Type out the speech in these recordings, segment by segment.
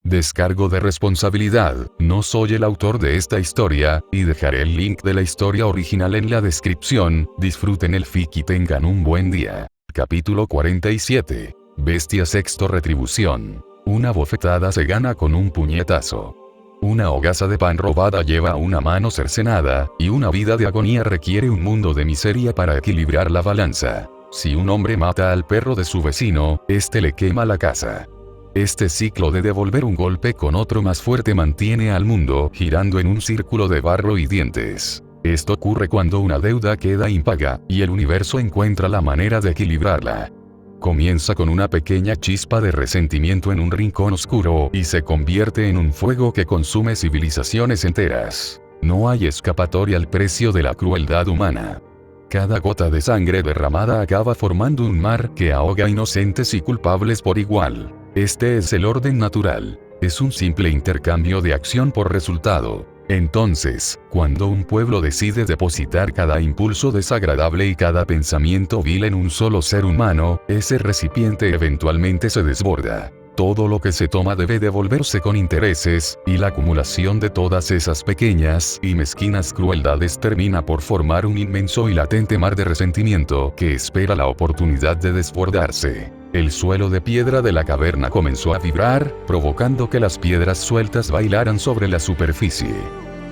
Descargo de responsabilidad, no soy el autor de esta historia, y dejaré el link de la historia original en la descripción. Disfruten el fic y tengan un buen día. Capítulo 47. Bestia sexto retribución. Una bofetada se gana con un puñetazo. Una hogaza de pan robada lleva una mano cercenada, y una vida de agonía requiere un mundo de miseria para equilibrar la balanza. Si un hombre mata al perro de su vecino, este le quema la casa. Este ciclo de devolver un golpe con otro más fuerte mantiene al mundo girando en un círculo de barro y dientes. Esto ocurre cuando una deuda queda impaga, y el universo encuentra la manera de equilibrarla. Comienza con una pequeña chispa de resentimiento en un rincón oscuro y se convierte en un fuego que consume civilizaciones enteras. No hay escapatoria al precio de la crueldad humana. Cada gota de sangre derramada acaba formando un mar que ahoga inocentes y culpables por igual. Este es el orden natural. Es un simple intercambio de acción por resultado. Entonces, cuando un pueblo decide depositar cada impulso desagradable y cada pensamiento vil en un solo ser humano, ese recipiente eventualmente se desborda. Todo lo que se toma debe devolverse con intereses, y la acumulación de todas esas pequeñas y mezquinas crueldades termina por formar un inmenso y latente mar de resentimiento que espera la oportunidad de desbordarse. El suelo de piedra de la caverna comenzó a vibrar, provocando que las piedras sueltas bailaran sobre la superficie.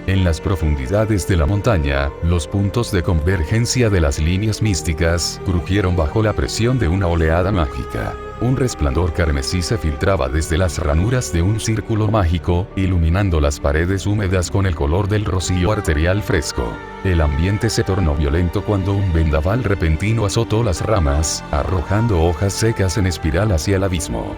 En las profundidades de la montaña, los puntos de convergencia de las líneas místicas crujieron bajo la presión de una oleada mágica. Un resplandor carmesí se filtraba desde las ranuras de un círculo mágico, iluminando las paredes húmedas con el color del rocío arterial fresco. El ambiente se tornó violento cuando un vendaval repentino azotó las ramas, arrojando hojas secas en espiral hacia el abismo.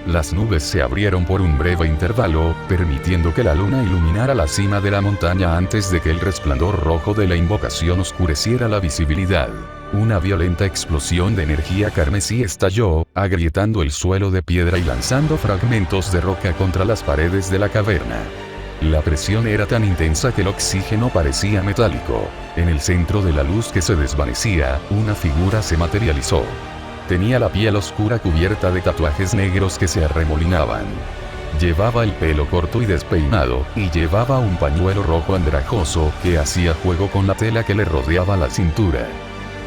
Las nubes se abrieron por un breve intervalo, permitiendo que la luna iluminara la cima de la montaña antes de que el resplandor rojo de la invocación oscureciera la visibilidad. Una violenta explosión de energía carmesí estalló, agrietando el suelo de piedra y lanzando fragmentos de roca contra las paredes de la caverna. La presión era tan intensa que el oxígeno parecía metálico. En el centro de la luz que se desvanecía, una figura se materializó. Tenía la piel oscura cubierta de tatuajes negros que se arremolinaban. Llevaba el pelo corto y despeinado, y llevaba un pañuelo rojo andrajoso que hacía juego con la tela que le rodeaba la cintura.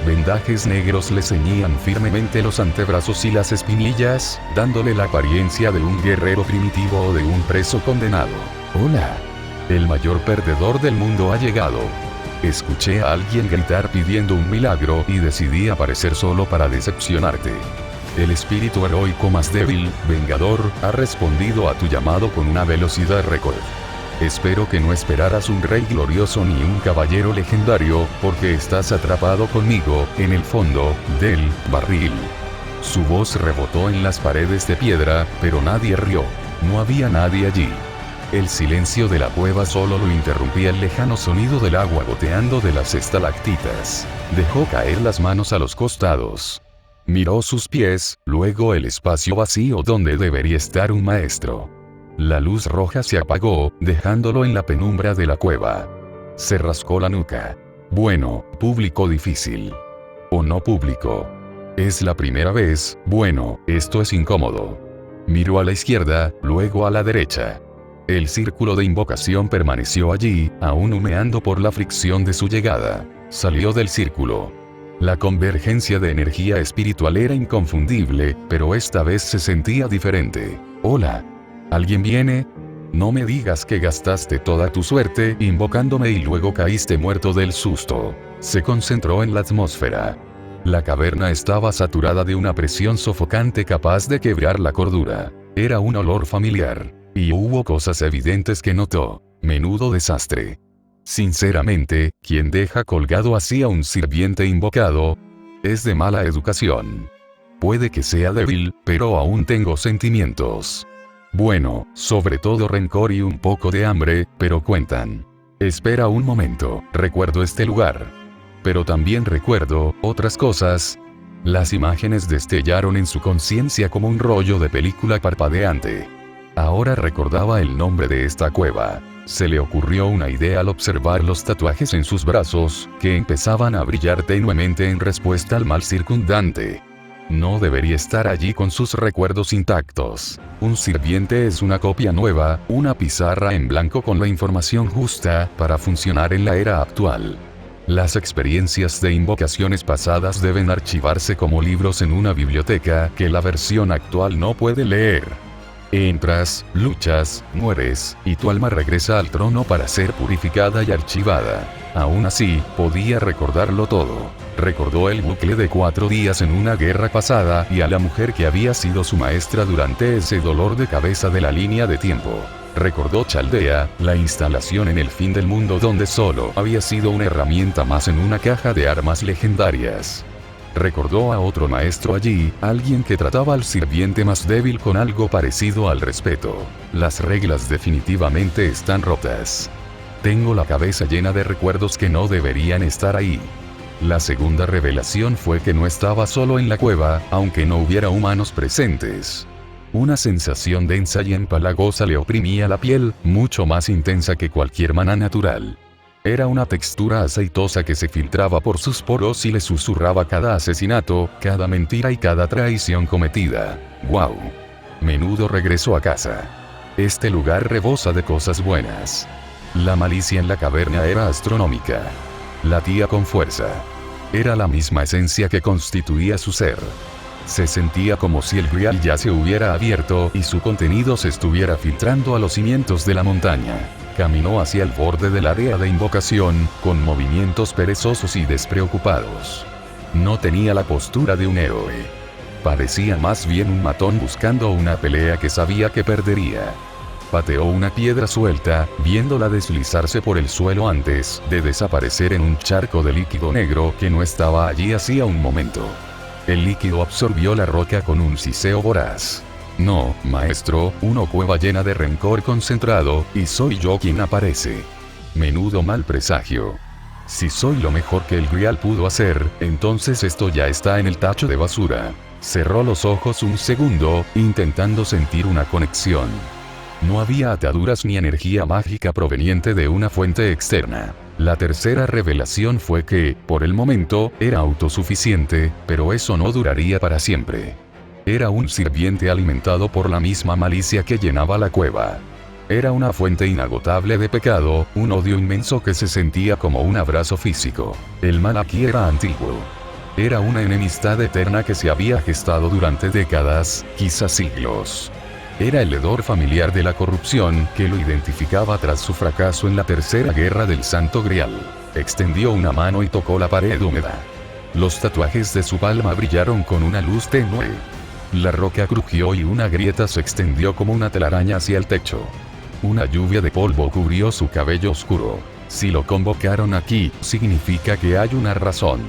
Vendajes negros le ceñían firmemente los antebrazos y las espinillas, dándole la apariencia de un guerrero primitivo o de un preso condenado. «Hola. El mayor perdedor del mundo ha llegado». Escuché a alguien gritar pidiendo un milagro y decidí aparecer solo para decepcionarte. El espíritu heroico más débil, Vengador, ha respondido a tu llamado con una velocidad récord. Espero que no esperaras un rey glorioso ni un caballero legendario, porque estás atrapado conmigo, en el fondo del barril. Su voz rebotó en las paredes de piedra, pero nadie rió. No había nadie allí. El silencio de la cueva solo lo interrumpía el lejano sonido del agua goteando de las estalactitas. Dejó caer las manos a los costados. Miró sus pies, luego el espacio vacío donde debería estar un maestro. La luz roja se apagó, dejándolo en la penumbra de la cueva. Se rascó la nuca. Bueno, público difícil. O no público. Es la primera vez, bueno, esto es incómodo. Miró a la izquierda, luego a la derecha. El círculo de invocación permaneció allí, aún humeando por la fricción de su llegada. Salió del círculo. La convergencia de energía espiritual era inconfundible, pero esta vez se sentía diferente. «Hola. ¿Alguien viene? No me digas que gastaste toda tu suerte invocándome y luego caíste muerto del susto». Se concentró en la atmósfera. La caverna estaba saturada de una presión sofocante capaz de quebrar la cordura. Era un olor familiar. Y hubo cosas evidentes que notó. Menudo desastre. Sinceramente, quien deja colgado así a un sirviente invocado, es de mala educación. Puede que sea débil, pero aún tengo sentimientos. Bueno, sobre todo rencor y un poco de hambre, pero cuentan. Espera un momento, recuerdo este lugar. Pero también recuerdo otras cosas. Las imágenes destellaron en su conciencia como un rollo de película parpadeante. Ahora recordaba el nombre de esta cueva. Se le ocurrió una idea al observar los tatuajes en sus brazos, que empezaban a brillar tenuemente en respuesta al mal circundante. No debería estar allí con sus recuerdos intactos. Un sirviente es una copia nueva, una pizarra en blanco con la información justa para funcionar en la era actual. Las experiencias de invocaciones pasadas deben archivarse como libros en una biblioteca que la versión actual no puede leer. Entras, luchas, mueres, y tu alma regresa al trono para ser purificada y archivada. Aún así, podía recordarlo todo. Recordó el bucle de 4 días en una guerra pasada y a la mujer que había sido su maestra durante ese dolor de cabeza de la línea de tiempo. Recordó Chaldea, la instalación en el fin del mundo donde solo había sido una herramienta más en una caja de armas legendarias. Recordó a otro maestro allí, alguien que trataba al sirviente más débil con algo parecido al respeto. Las reglas definitivamente están rotas. Tengo la cabeza llena de recuerdos que no deberían estar ahí. La segunda revelación fue que no estaba solo en la cueva, aunque no hubiera humanos presentes. Una sensación densa y empalagosa le oprimía la piel, mucho más intensa que cualquier maná natural. Era una textura aceitosa que se filtraba por sus poros y le susurraba cada asesinato, cada mentira y cada traición cometida. ¡Wow! Menudo regresó a casa. Este lugar rebosa de cosas buenas. La malicia en la caverna era astronómica. Latía con fuerza. Era la misma esencia que constituía su ser. Se sentía como si el grial ya se hubiera abierto y su contenido se estuviera filtrando a los cimientos de la montaña. Caminó hacia el borde del área de invocación, con movimientos perezosos y despreocupados. No tenía la postura de un héroe. Parecía más bien un matón buscando una pelea que sabía que perdería. Pateó una piedra suelta, viéndola deslizarse por el suelo antes de desaparecer en un charco de líquido negro que no estaba allí hacía un momento. El líquido absorbió la roca con un siseo voraz. No, maestro, una cueva llena de rencor concentrado, y soy yo quien aparece. Menudo mal presagio. Si soy lo mejor que el grial pudo hacer, entonces esto ya está en el tacho de basura. Cerró los ojos un segundo, intentando sentir una conexión. No había ataduras ni energía mágica proveniente de una fuente externa. La tercera revelación fue que, por el momento, era autosuficiente, pero eso no duraría para siempre. Era un sirviente alimentado por la misma malicia que llenaba la cueva. Era una fuente inagotable de pecado, un odio inmenso que se sentía como un abrazo físico. El mal aquí era antiguo. Era una enemistad eterna que se había gestado durante décadas, quizás siglos. Era el hedor familiar de la corrupción que lo identificaba tras su fracaso en la Tercera Guerra del Santo Grial. Extendió una mano y tocó la pared húmeda. Los tatuajes de su palma brillaron con una luz tenue. La roca crujió y una grieta se extendió como una telaraña hacia el techo. Una lluvia de polvo cubrió su cabello oscuro. Si lo convocaron aquí, significa que hay una razón.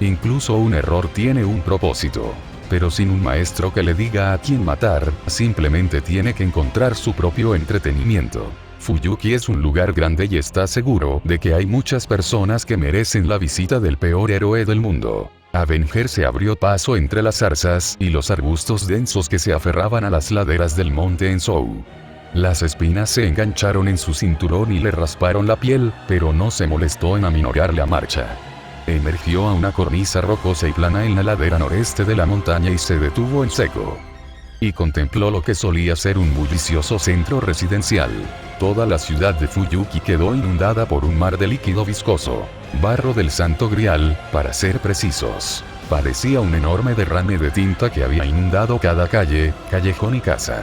Incluso un error tiene un propósito. Pero sin un maestro que le diga a quién matar, simplemente tiene que encontrar su propio entretenimiento. Fuyuki es un lugar grande y está seguro de que hay muchas personas que merecen la visita del peor héroe del mundo. Avenger se abrió paso entre las zarzas y los arbustos densos que se aferraban a las laderas del monte Enzhou. Las espinas se engancharon en su cinturón y le rasparon la piel, pero no se molestó en aminorar la marcha. Emergió a una cornisa rocosa y plana en la ladera noreste de la montaña y se detuvo en seco. Y contempló lo que solía ser un bullicioso centro residencial. Toda la ciudad de Fuyuki quedó inundada por un mar de líquido viscoso. Barro del Santo Grial, para ser precisos. Parecía un enorme derrame de tinta que había inundado cada calle, callejón y casa.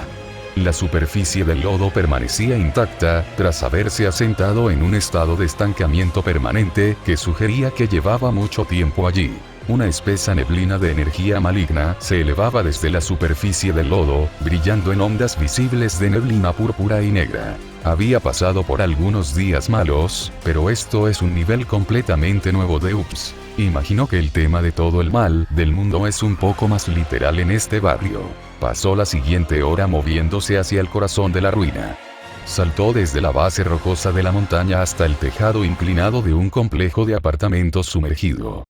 La superficie del lodo permanecía intacta, tras haberse asentado en un estado de estancamiento permanente que sugería que llevaba mucho tiempo allí. Una espesa neblina de energía maligna se elevaba desde la superficie del lodo, brillando en ondas visibles de neblina púrpura y negra. Había pasado por algunos días malos, pero esto es un nivel completamente nuevo de Ups. Imaginó que el tema de todo el mal del mundo es un poco más literal en este barrio. Pasó la siguiente hora moviéndose hacia el corazón de la ruina. Saltó desde la base rocosa de la montaña hasta el tejado inclinado de un complejo de apartamentos sumergido.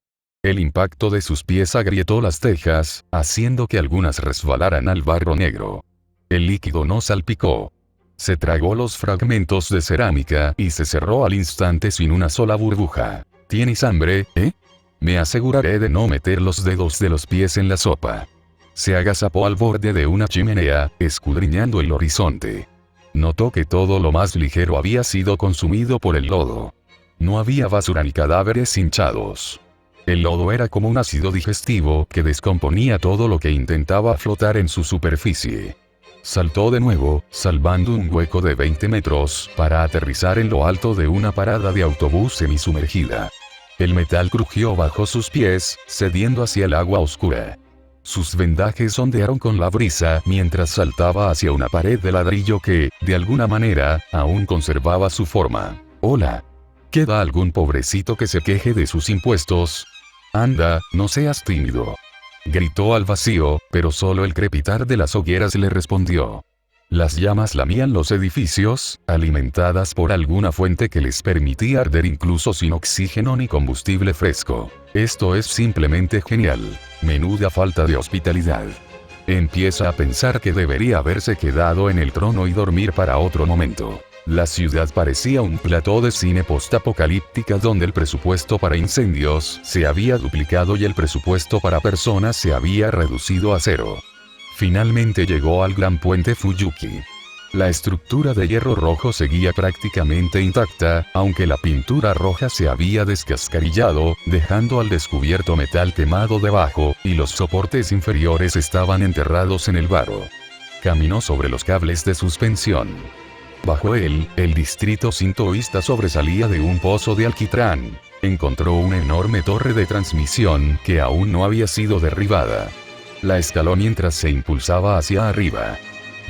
El impacto de sus pies agrietó las tejas, haciendo que algunas resbalaran al barro negro. El líquido no salpicó. Se tragó los fragmentos de cerámica y se cerró al instante sin una sola burbuja. ¿Tienes hambre, eh? Me aseguraré de no meter los dedos de los pies en la sopa. Se agazapó al borde de una chimenea, escudriñando el horizonte. Notó que todo lo más ligero había sido consumido por el lodo. No había basura ni cadáveres hinchados. El lodo era como un ácido digestivo que descomponía todo lo que intentaba flotar en su superficie. Saltó de nuevo, salvando un hueco de 20 metros, para aterrizar en lo alto de una parada de autobús semisumergida. El metal crujió bajo sus pies, cediendo hacia el agua oscura. Sus vendajes ondearon con la brisa mientras saltaba hacia una pared de ladrillo que, de alguna manera, aún conservaba su forma. «Hola. ¿Queda algún pobrecito que se queje de sus impuestos? Anda, no seas tímido». Gritó al vacío, pero solo el crepitar de las hogueras le respondió. Las llamas lamían los edificios, alimentadas por alguna fuente que les permitía arder incluso sin oxígeno ni combustible fresco. Esto es simplemente genial. Menuda falta de hospitalidad. Empieza a pensar que debería haberse quedado en el trono y dormir para otro momento. La ciudad parecía un plató de cine postapocalíptica donde el presupuesto para incendios se había duplicado y el presupuesto para personas se había reducido a cero. Finalmente llegó al gran puente Fuyuki. La estructura de hierro rojo seguía prácticamente intacta, aunque la pintura roja se había descascarillado, dejando al descubierto metal quemado debajo, y los soportes inferiores estaban enterrados en el barro. Caminó sobre los cables de suspensión. Bajo él, el distrito sintoísta sobresalía de un pozo de alquitrán. Encontró una enorme torre de transmisión que aún no había sido derribada. La escaló mientras se impulsaba hacia arriba.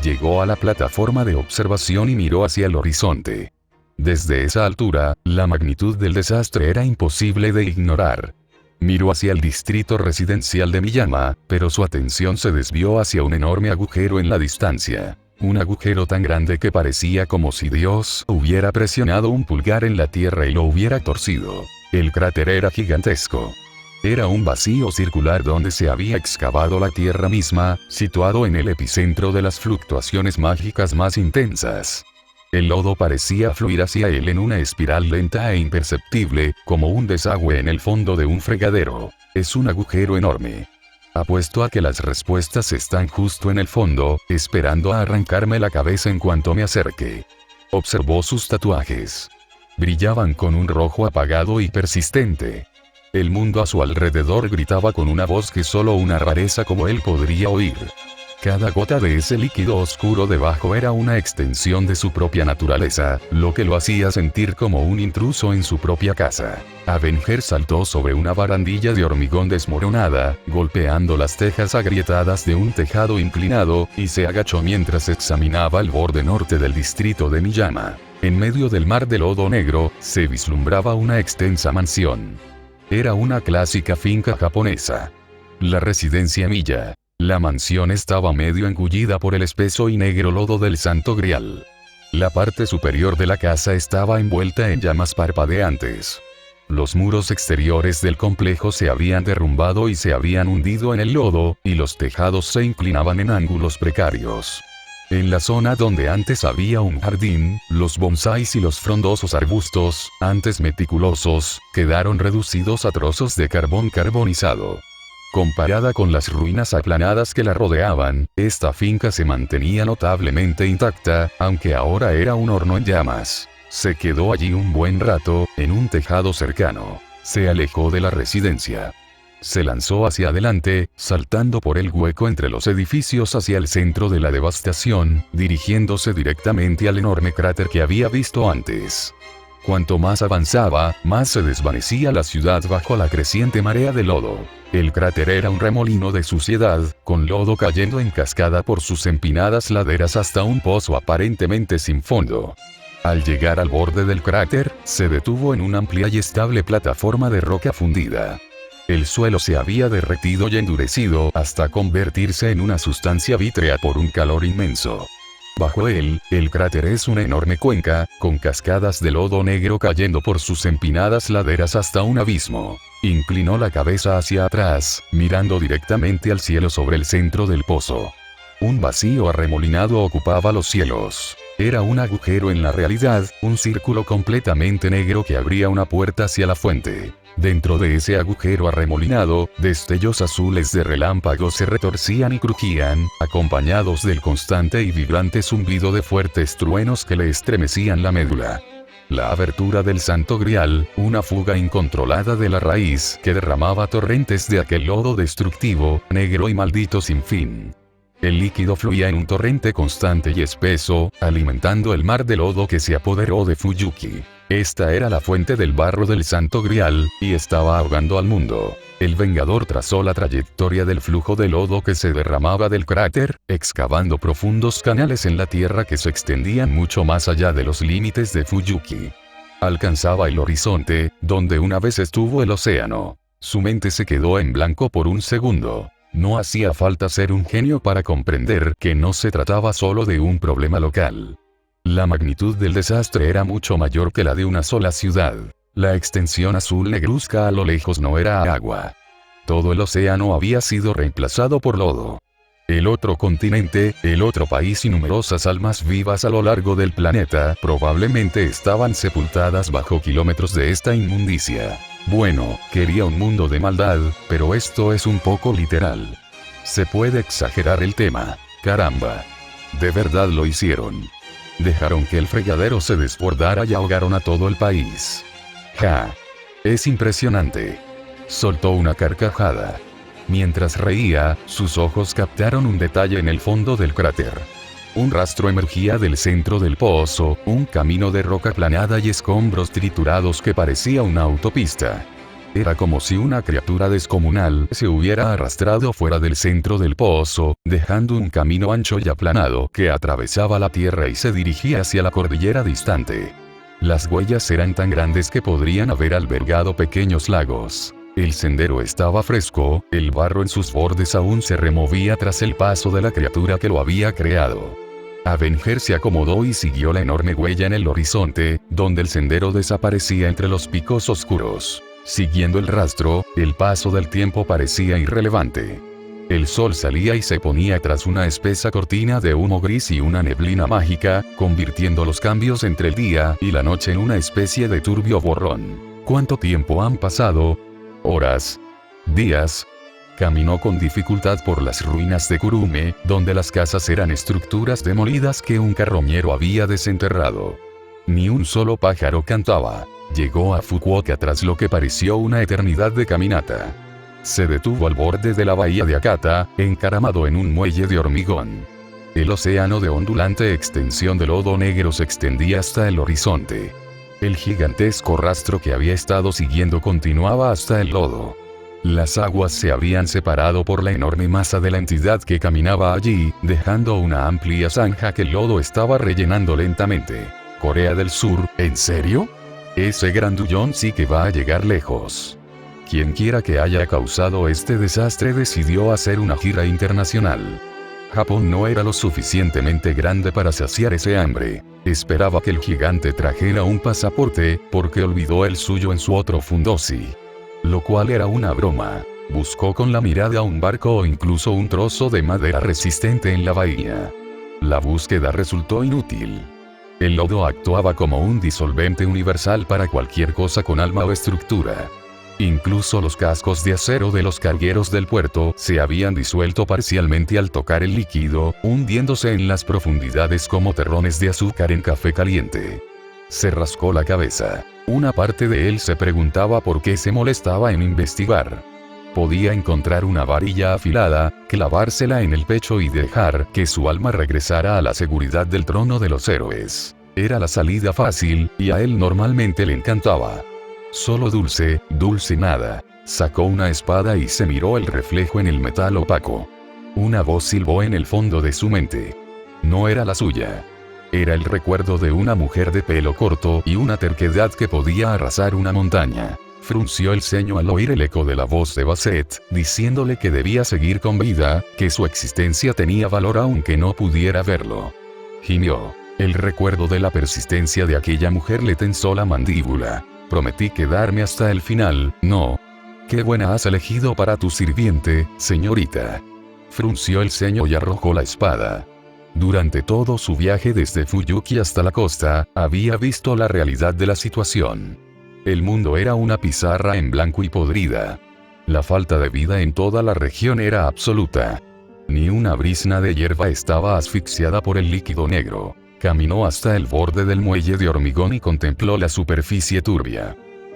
Llegó a la plataforma de observación y miró hacia el horizonte. Desde esa altura, la magnitud del desastre era imposible de ignorar. Miró hacia el distrito residencial de Miyama, pero su atención se desvió hacia un enorme agujero en la distancia. Un agujero tan grande que parecía como si Dios hubiera presionado un pulgar en la tierra y lo hubiera torcido. El cráter era gigantesco. Era un vacío circular donde se había excavado la tierra misma, situado en el epicentro de las fluctuaciones mágicas más intensas. El lodo parecía fluir hacia él en una espiral lenta e imperceptible, como un desagüe en el fondo de un fregadero. Es un agujero enorme. Apuesto a que las respuestas están justo en el fondo, esperando a arrancarme la cabeza en cuanto me acerque. Observó sus tatuajes. Brillaban con un rojo apagado y persistente. El mundo a su alrededor gritaba con una voz que solo una rareza como él podría oír. Cada gota de ese líquido oscuro debajo era una extensión de su propia naturaleza, lo que lo hacía sentir como un intruso en su propia casa. Avenger saltó sobre una barandilla de hormigón desmoronada, golpeando las tejas agrietadas de un tejado inclinado, y se agachó mientras examinaba el borde norte del distrito de Miyama. En medio del mar de lodo negro, se vislumbraba una extensa mansión. Era una clásica finca japonesa. La residencia Miya. La mansión estaba medio engullida por el espeso y negro lodo del Santo Grial. La parte superior de la casa estaba envuelta en llamas parpadeantes. Los muros exteriores del complejo se habían derrumbado y se habían hundido en el lodo, y los tejados se inclinaban en ángulos precarios. En la zona donde antes había un jardín, los bonsáis y los frondosos arbustos, antes meticulosos, quedaron reducidos a trozos de carbón carbonizado. Comparada con las ruinas aplanadas que la rodeaban, esta finca se mantenía notablemente intacta, aunque ahora era un horno en llamas. Se quedó allí un buen rato, en un tejado cercano. Se alejó de la residencia. Se lanzó hacia adelante, saltando por el hueco entre los edificios hacia el centro de la devastación, dirigiéndose directamente al enorme cráter que había visto antes. Cuanto más avanzaba, más se desvanecía la ciudad bajo la creciente marea de lodo. El cráter era un remolino de suciedad, con lodo cayendo en cascada por sus empinadas laderas hasta un pozo aparentemente sin fondo. Al llegar al borde del cráter, se detuvo en una amplia y estable plataforma de roca fundida. El suelo se había derretido y endurecido hasta convertirse en una sustancia vítrea por un calor inmenso. Bajo él, el cráter es una enorme cuenca, con cascadas de lodo negro cayendo por sus empinadas laderas hasta un abismo. Inclinó la cabeza hacia atrás, mirando directamente al cielo sobre el centro del pozo. Un vacío arremolinado ocupaba los cielos. Era un agujero en la realidad, un círculo completamente negro que abría una puerta hacia la fuente. Dentro de ese agujero arremolinado, destellos azules de relámpagos se retorcían y crujían, acompañados del constante y vibrante zumbido de fuertes truenos que le estremecían la médula. La abertura del Santo Grial, una fuga incontrolada de la raíz que derramaba torrentes de aquel lodo destructivo, negro y maldito sin fin. El líquido fluía en un torrente constante y espeso, alimentando el mar de lodo que se apoderó de Fuyuki. Esta era la fuente del barro del Santo Grial, y estaba ahogando al mundo. El Vengador trazó la trayectoria del flujo de lodo que se derramaba del cráter, excavando profundos canales en la tierra que se extendían mucho más allá de los límites de Fuyuki. Alcanzaba el horizonte, donde una vez estuvo el océano. Su mente se quedó en blanco por un segundo. No hacía falta ser un genio para comprender que no se trataba solo de un problema local. La magnitud del desastre era mucho mayor que la de una sola ciudad. La extensión azul negruzca a lo lejos no era agua. Todo el océano había sido reemplazado por lodo. El otro continente, el otro país y numerosas almas vivas a lo largo del planeta probablemente estaban sepultadas bajo kilómetros de esta inmundicia. Bueno, quería un mundo de maldad, pero esto es un poco literal. Se puede exagerar el tema. Caramba. De verdad lo hicieron. Dejaron que el fregadero se desbordara y ahogaron a todo el país. ¡Ja! Es impresionante. Soltó una carcajada. Mientras reía, sus ojos captaron un detalle en el fondo del cráter. Un rastro emergía del centro del pozo, un camino de roca aplanada y escombros triturados que parecía una autopista. Era como si una criatura descomunal se hubiera arrastrado fuera del centro del pozo, dejando un camino ancho y aplanado que atravesaba la tierra y se dirigía hacia la cordillera distante. Las huellas eran tan grandes que podrían haber albergado pequeños lagos. El sendero estaba fresco, el barro en sus bordes aún se removía tras el paso de la criatura que lo había creado. Avenger se acomodó y siguió la enorme huella en el horizonte, donde el sendero desaparecía entre los picos oscuros. Siguiendo el rastro, el paso del tiempo parecía irrelevante. El sol salía y se ponía tras una espesa cortina de humo gris y una neblina mágica, convirtiendo los cambios entre el día y la noche en una especie de turbio borrón. ¿Cuánto tiempo han pasado? Horas. Días. Caminó con dificultad por las ruinas de Kurume, donde las casas eran estructuras demolidas que un carroñero había desenterrado. Ni un solo pájaro cantaba. Llegó a Fukuoka tras lo que pareció una eternidad de caminata. Se detuvo al borde de la bahía de Akata, encaramado en un muelle de hormigón. El océano de ondulante extensión de lodo negro se extendía hasta el horizonte. El gigantesco rastro que había estado siguiendo continuaba hasta el lodo. Las aguas se habían separado por la enorme masa de la entidad que caminaba allí, dejando una amplia zanja que el lodo estaba rellenando lentamente. Corea del Sur, ¿en serio? Ese grandullón sí que va a llegar lejos. Quienquiera que haya causado este desastre decidió hacer una gira internacional. Japón no era lo suficientemente grande para saciar ese hambre. Esperaba que el gigante trajera un pasaporte, porque olvidó el suyo en su otro fundoshi. Lo cual era una broma. Buscó con la mirada un barco o incluso un trozo de madera resistente en la bahía. La búsqueda resultó inútil. El lodo actuaba como un disolvente universal para cualquier cosa con alma o estructura. Incluso los cascos de acero de los cargueros del puerto se habían disuelto parcialmente al tocar el líquido, hundiéndose en las profundidades como terrones de azúcar en café caliente. Se rascó la cabeza. Una parte de él se preguntaba por qué se molestaba en investigar. Podía encontrar una varilla afilada, clavársela en el pecho y dejar que su alma regresara a la seguridad del trono de los héroes. Era la salida fácil, y a él normalmente le encantaba. Solo dulce, dulce nada. Sacó una espada y se miró el reflejo en el metal opaco. Una voz silbó en el fondo de su mente. No era la suya. Era el recuerdo de una mujer de pelo corto y una terquedad que podía arrasar una montaña. Frunció el ceño al oír el eco de la voz de Basset, diciéndole que debía seguir con vida, que su existencia tenía valor aunque no pudiera verlo. Gimió. El recuerdo de la persistencia de aquella mujer le tensó la mandíbula. Prometí quedarme hasta el final, ¿no? Qué buena has elegido para tu sirviente, señorita. Frunció el ceño y arrojó la espada. Durante todo su viaje desde Fuyuki hasta la costa, había visto la realidad de la situación. El mundo era una pizarra en blanco y podrida. La falta de vida en toda la región era absoluta. Ni una brizna de hierba estaba asfixiada por el líquido negro. Caminó hasta el borde del muelle de hormigón y contempló la superficie turbia.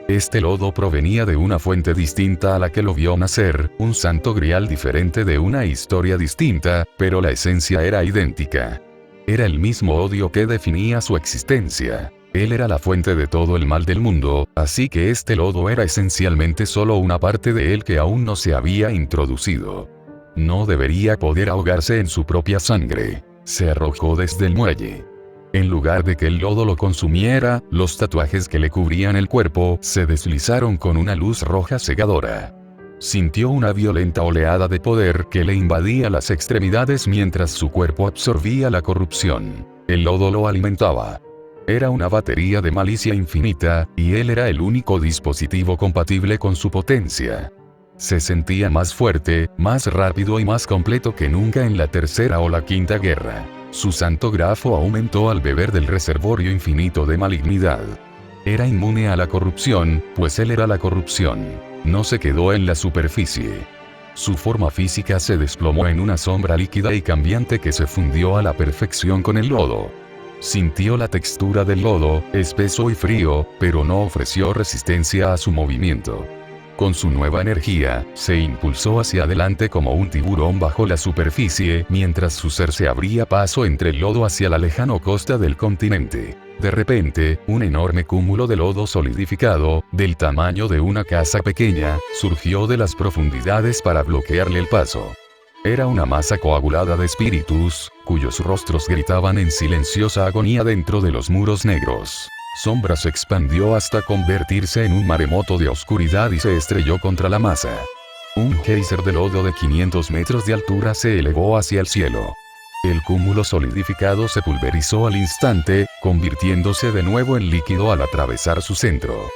Este lodo provenía de una fuente distinta a la que lo vio nacer, un santo grial diferente de una historia distinta, pero la esencia era idéntica. Era el mismo odio que definía su existencia. Él era la fuente de todo el mal del mundo, así que este lodo era esencialmente solo una parte de él que aún no se había introducido. No debería poder ahogarse en su propia sangre. Se arrojó desde el muelle. En lugar de que el lodo lo consumiera, los tatuajes que le cubrían el cuerpo se deslizaron con una luz roja cegadora. Sintió una violenta oleada de poder que le invadía las extremidades mientras su cuerpo absorbía la corrupción. El lodo lo alimentaba. Era una batería de malicia infinita, y él era el único dispositivo compatible con su potencia. Se sentía más fuerte, más rápido y más completo que nunca en la tercera o la quinta guerra. Su santo grafo aumentó al beber del reservorio infinito de malignidad. Era inmune a la corrupción, pues él era la corrupción. No se quedó en la superficie. Su forma física se desplomó en una sombra líquida y cambiante que se fundió a la perfección con el lodo. Sintió la textura del lodo, espeso y frío, pero no ofreció resistencia a su movimiento. Con su nueva energía, se impulsó hacia adelante como un tiburón bajo la superficie, mientras su ser se abría paso entre el lodo hacia la lejana costa del continente. De repente, un enorme cúmulo de lodo solidificado, del tamaño de una casa pequeña, surgió de las profundidades para bloquearle el paso. Era una masa coagulada de espíritus, cuyos rostros gritaban en silenciosa agonía dentro de los muros negros. Sombra se expandió hasta convertirse en un maremoto de oscuridad y se estrelló contra la masa. Un geyser de lodo de 500 metros de altura se elevó hacia el cielo. El cúmulo solidificado se pulverizó al instante, convirtiéndose de nuevo en líquido al atravesar su centro.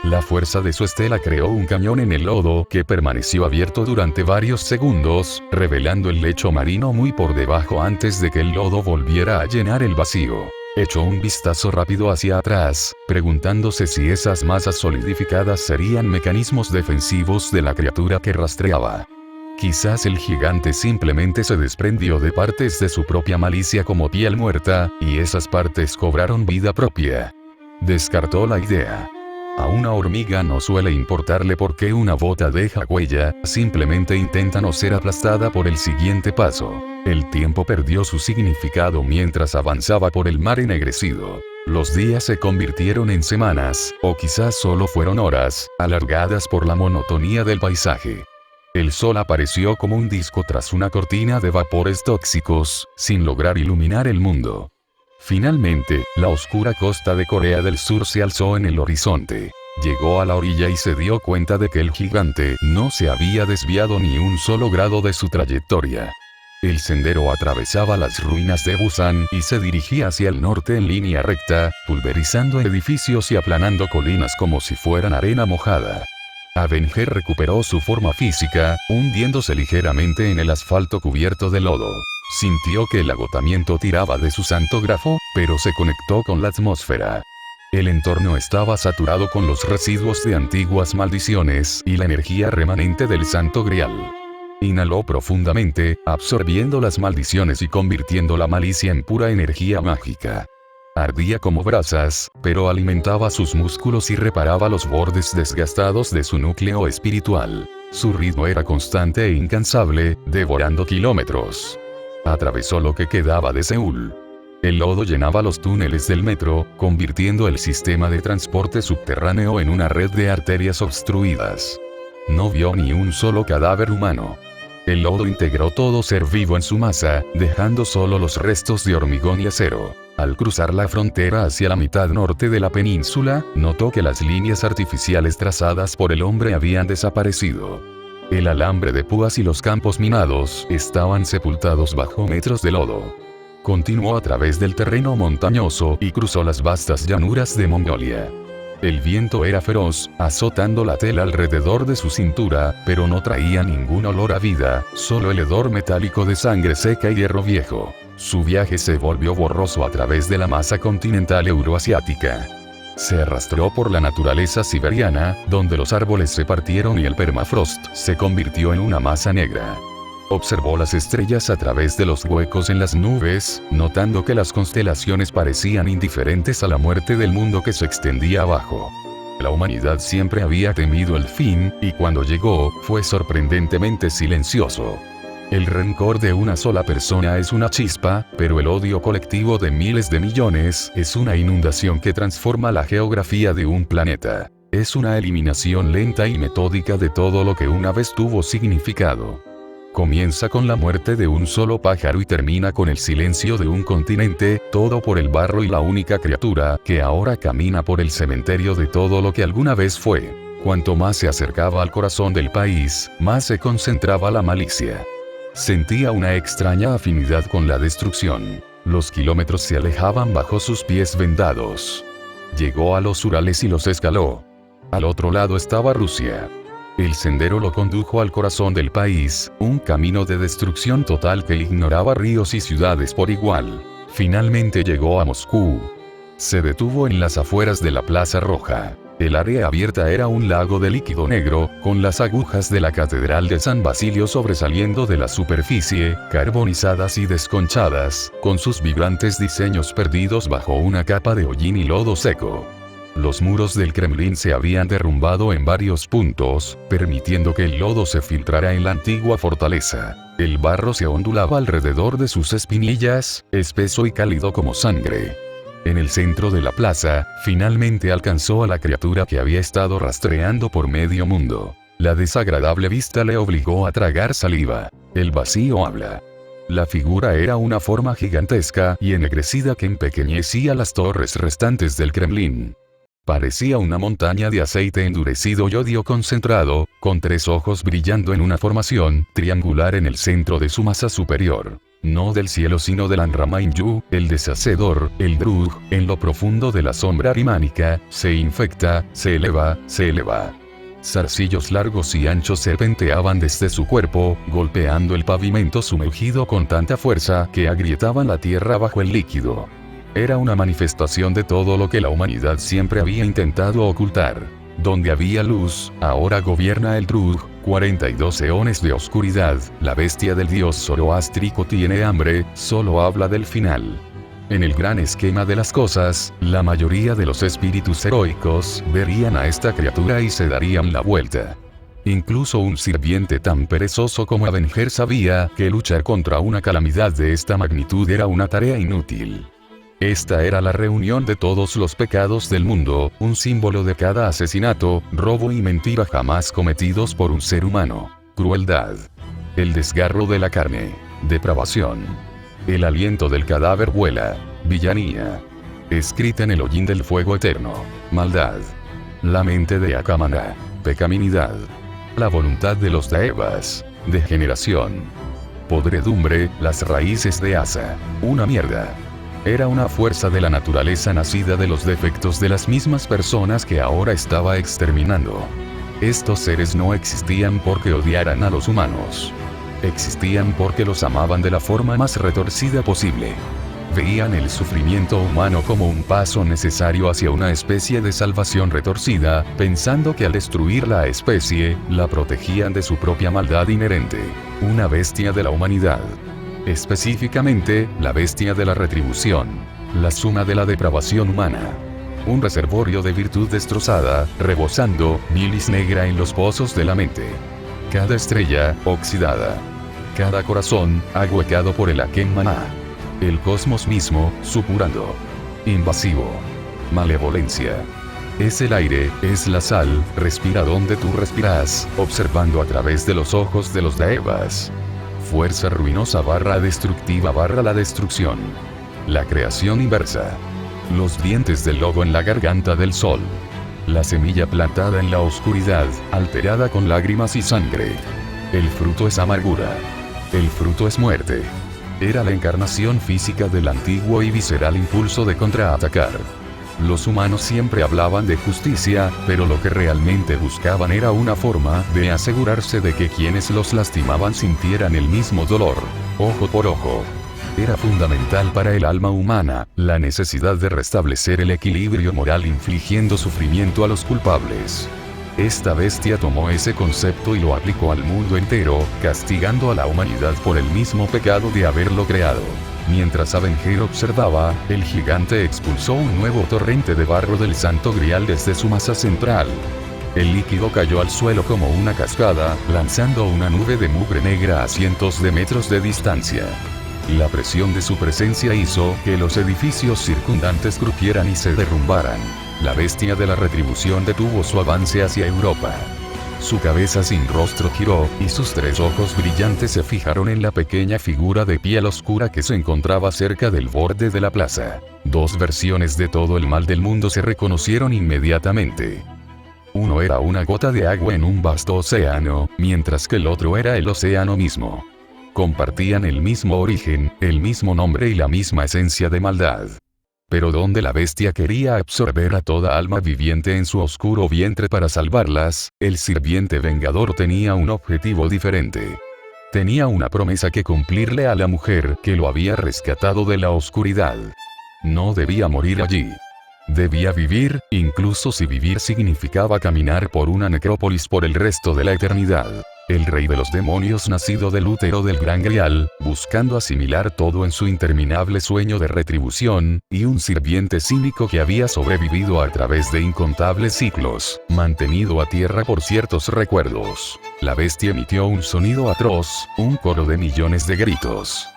La fuerza de su estela creó un cañón en el lodo que permaneció abierto durante varios segundos, revelando el lecho marino muy por debajo antes de que el lodo volviera a llenar el vacío. Echó un vistazo rápido hacia atrás, preguntándose si esas masas solidificadas serían mecanismos defensivos de la criatura que rastreaba. Quizás el gigante simplemente se desprendió de partes de su propia malicia como piel muerta, y esas partes cobraron vida propia. Descartó la idea. A una hormiga no suele importarle por qué una bota deja huella, simplemente intenta no ser aplastada por el siguiente paso. El tiempo perdió su significado mientras avanzaba por el mar ennegrecido. Los días se convirtieron en semanas, o quizás solo fueron horas, alargadas por la monotonía del paisaje. El sol apareció como un disco tras una cortina de vapores tóxicos, sin lograr iluminar el mundo. Finalmente, la oscura costa de Corea del Sur se alzó en el horizonte. Llegó a la orilla y se dio cuenta de que el gigante no se había desviado ni un solo grado de su trayectoria. El sendero atravesaba las ruinas de Busan y se dirigía hacia el norte en línea recta, pulverizando edificios y aplanando colinas como si fueran arena mojada. Avenger recuperó su forma física, hundiéndose ligeramente en el asfalto cubierto de lodo. Sintió que el agotamiento tiraba de su santo grafo, pero se conectó con la atmósfera. El entorno estaba saturado con los residuos de antiguas maldiciones y la energía remanente del santo grial. Inhaló profundamente, absorbiendo las maldiciones y convirtiendo la malicia en pura energía mágica. Ardía como brasas, pero alimentaba sus músculos y reparaba los bordes desgastados de su núcleo espiritual. Su ritmo era constante e incansable, devorando kilómetros. Atravesó lo que quedaba de Seúl. El lodo llenaba los túneles del metro, convirtiendo el sistema de transporte subterráneo en una red de arterias obstruidas. No vio ni un solo cadáver humano. El lodo integró todo ser vivo en su masa, dejando solo los restos de hormigón y acero. Al cruzar la frontera hacia la mitad norte de la península, notó que las líneas artificiales trazadas por el hombre habían desaparecido. El alambre de púas y los campos minados estaban sepultados bajo metros de lodo. Continuó a través del terreno montañoso y cruzó las vastas llanuras de Mongolia. El viento era feroz, azotando la tela alrededor de su cintura, pero no traía ningún olor a vida, solo el hedor metálico de sangre seca y hierro viejo. Su viaje se volvió borroso a través de la masa continental euroasiática. Se arrastró por la naturaleza siberiana, donde los árboles se partieron y el permafrost se convirtió en una masa negra. Observó las estrellas a través de los huecos en las nubes, notando que las constelaciones parecían indiferentes a la muerte del mundo que se extendía abajo. La humanidad siempre había temido el fin, y cuando llegó, fue sorprendentemente silencioso. El rencor de una sola persona es una chispa, pero el odio colectivo de miles de millones es una inundación que transforma la geografía de un planeta. Es una eliminación lenta y metódica de todo lo que una vez tuvo significado. Comienza con la muerte de un solo pájaro y termina con el silencio de un continente, todo por el barro y la única criatura que ahora camina por el cementerio de todo lo que alguna vez fue. Cuanto más se acercaba al corazón del país, más se concentraba la malicia. Sentía una extraña afinidad con la destrucción. Los kilómetros se alejaban bajo sus pies vendados. Llegó a los Urales y los escaló. Al otro lado estaba Rusia. El sendero lo condujo al corazón del país, un camino de destrucción total que ignoraba ríos y ciudades por igual. Finalmente llegó a Moscú. Se detuvo en las afueras de la Plaza Roja. El área abierta era un lago de líquido negro, con las agujas de la Catedral de San Basilio sobresaliendo de la superficie, carbonizadas y desconchadas, con sus vibrantes diseños perdidos bajo una capa de hollín y lodo seco. Los muros del Kremlin se habían derrumbado en varios puntos, permitiendo que el lodo se filtrara en la antigua fortaleza. El barro se ondulaba alrededor de sus espinillas, espeso y cálido como sangre. En el centro de la plaza, finalmente alcanzó a la criatura que había estado rastreando por medio mundo. La desagradable vista le obligó a tragar saliva. El vacío habla. La figura era una forma gigantesca y ennegrecida que empequeñecía las torres restantes del Kremlin. Parecía una montaña de aceite endurecido y odio concentrado, con 3 ojos brillando en una formación triangular en el centro de su masa superior. No del cielo sino del Anramanyu, el deshacedor, el Drug, en lo profundo de la sombra arimánica, se infecta, se eleva, se eleva. Zarcillos largos y anchos serpenteaban desde su cuerpo, golpeando el pavimento sumergido con tanta fuerza que agrietaban la tierra bajo el líquido. Era una manifestación de todo lo que la humanidad siempre había intentado ocultar. Donde había luz, ahora gobierna el Drug. 42 eones de oscuridad, la bestia del dios zoroástrico tiene hambre, solo habla del final. En el gran esquema de las cosas, la mayoría de los espíritus heroicos verían a esta criatura y se darían la vuelta. Incluso un sirviente tan perezoso como Avenger sabía que luchar contra una calamidad de esta magnitud era una tarea inútil. Esta era la reunión de todos los pecados del mundo, un símbolo de cada asesinato, robo y mentira jamás cometidos por un ser humano. Crueldad. El desgarro de la carne. Depravación. El aliento del cadáver vuela. Villanía. Escrita en el hollín del fuego eterno. Maldad. La mente de Akamana. Pecaminosidad. La voluntad de los Daevas. Degeneración. Podredumbre, las raíces de Asa. Una mierda. Era una fuerza de la naturaleza nacida de los defectos de las mismas personas que ahora estaba exterminando. Estos seres no existían porque odiaran a los humanos. Existían porque los amaban de la forma más retorcida posible. Veían el sufrimiento humano como un paso necesario hacia una especie de salvación retorcida, pensando que al destruir la especie, la protegían de su propia maldad inherente. Una bestia de la humanidad. Específicamente, la bestia de la retribución. La suma de la depravación humana. Un reservorio de virtud destrozada, rebosando, bilis negra en los pozos de la mente. Cada estrella, oxidada. Cada corazón, ahuecado por el Aken Maná. El cosmos mismo, supurando. Invasivo. Malevolencia. Es el aire, es la sal, respira donde tú respiras, observando a través de los ojos de los Daevas. Fuerza ruinosa / destructiva / la destrucción. La creación inversa. Los dientes del lobo en la garganta del sol. La semilla plantada en la oscuridad, alterada con lágrimas y sangre. El fruto es amargura. El fruto es muerte. Era la encarnación física del antiguo y visceral impulso de contraatacar. Los humanos siempre hablaban de justicia, pero lo que realmente buscaban era una forma de asegurarse de que quienes los lastimaban sintieran el mismo dolor, ojo por ojo. Era fundamental para el alma humana, la necesidad de restablecer el equilibrio moral infligiendo sufrimiento a los culpables. Esta bestia tomó ese concepto y lo aplicó al mundo entero, castigando a la humanidad por el mismo pecado de haberlo creado. Mientras Avenger observaba, el gigante expulsó un nuevo torrente de barro del Santo Grial desde su masa central. El líquido cayó al suelo como una cascada, lanzando una nube de mugre negra a cientos de metros de distancia. La presión de su presencia hizo que los edificios circundantes crujieran y se derrumbaran. La bestia de la retribución detuvo su avance hacia Europa. Su cabeza sin rostro giró, y sus 3 ojos brillantes se fijaron en la pequeña figura de piel oscura que se encontraba cerca del borde de la plaza. 2 versiones de todo el mal del mundo se reconocieron inmediatamente. Uno era una gota de agua en un vasto océano, mientras que el otro era el océano mismo. Compartían el mismo origen, el mismo nombre y la misma esencia de maldad. Pero donde la bestia quería absorber a toda alma viviente en su oscuro vientre para salvarlas, el sirviente vengador tenía un objetivo diferente. Tenía una promesa que cumplirle a la mujer que lo había rescatado de la oscuridad. No debía morir allí. Debía vivir, incluso si vivir significaba caminar por una necrópolis por el resto de la eternidad. El rey de los demonios nacido del útero del Gran Grial, buscando asimilar todo en su interminable sueño de retribución, y un sirviente cínico que había sobrevivido a través de incontables ciclos, mantenido a tierra por ciertos recuerdos. La bestia emitió un sonido atroz, un coro de millones de gritos.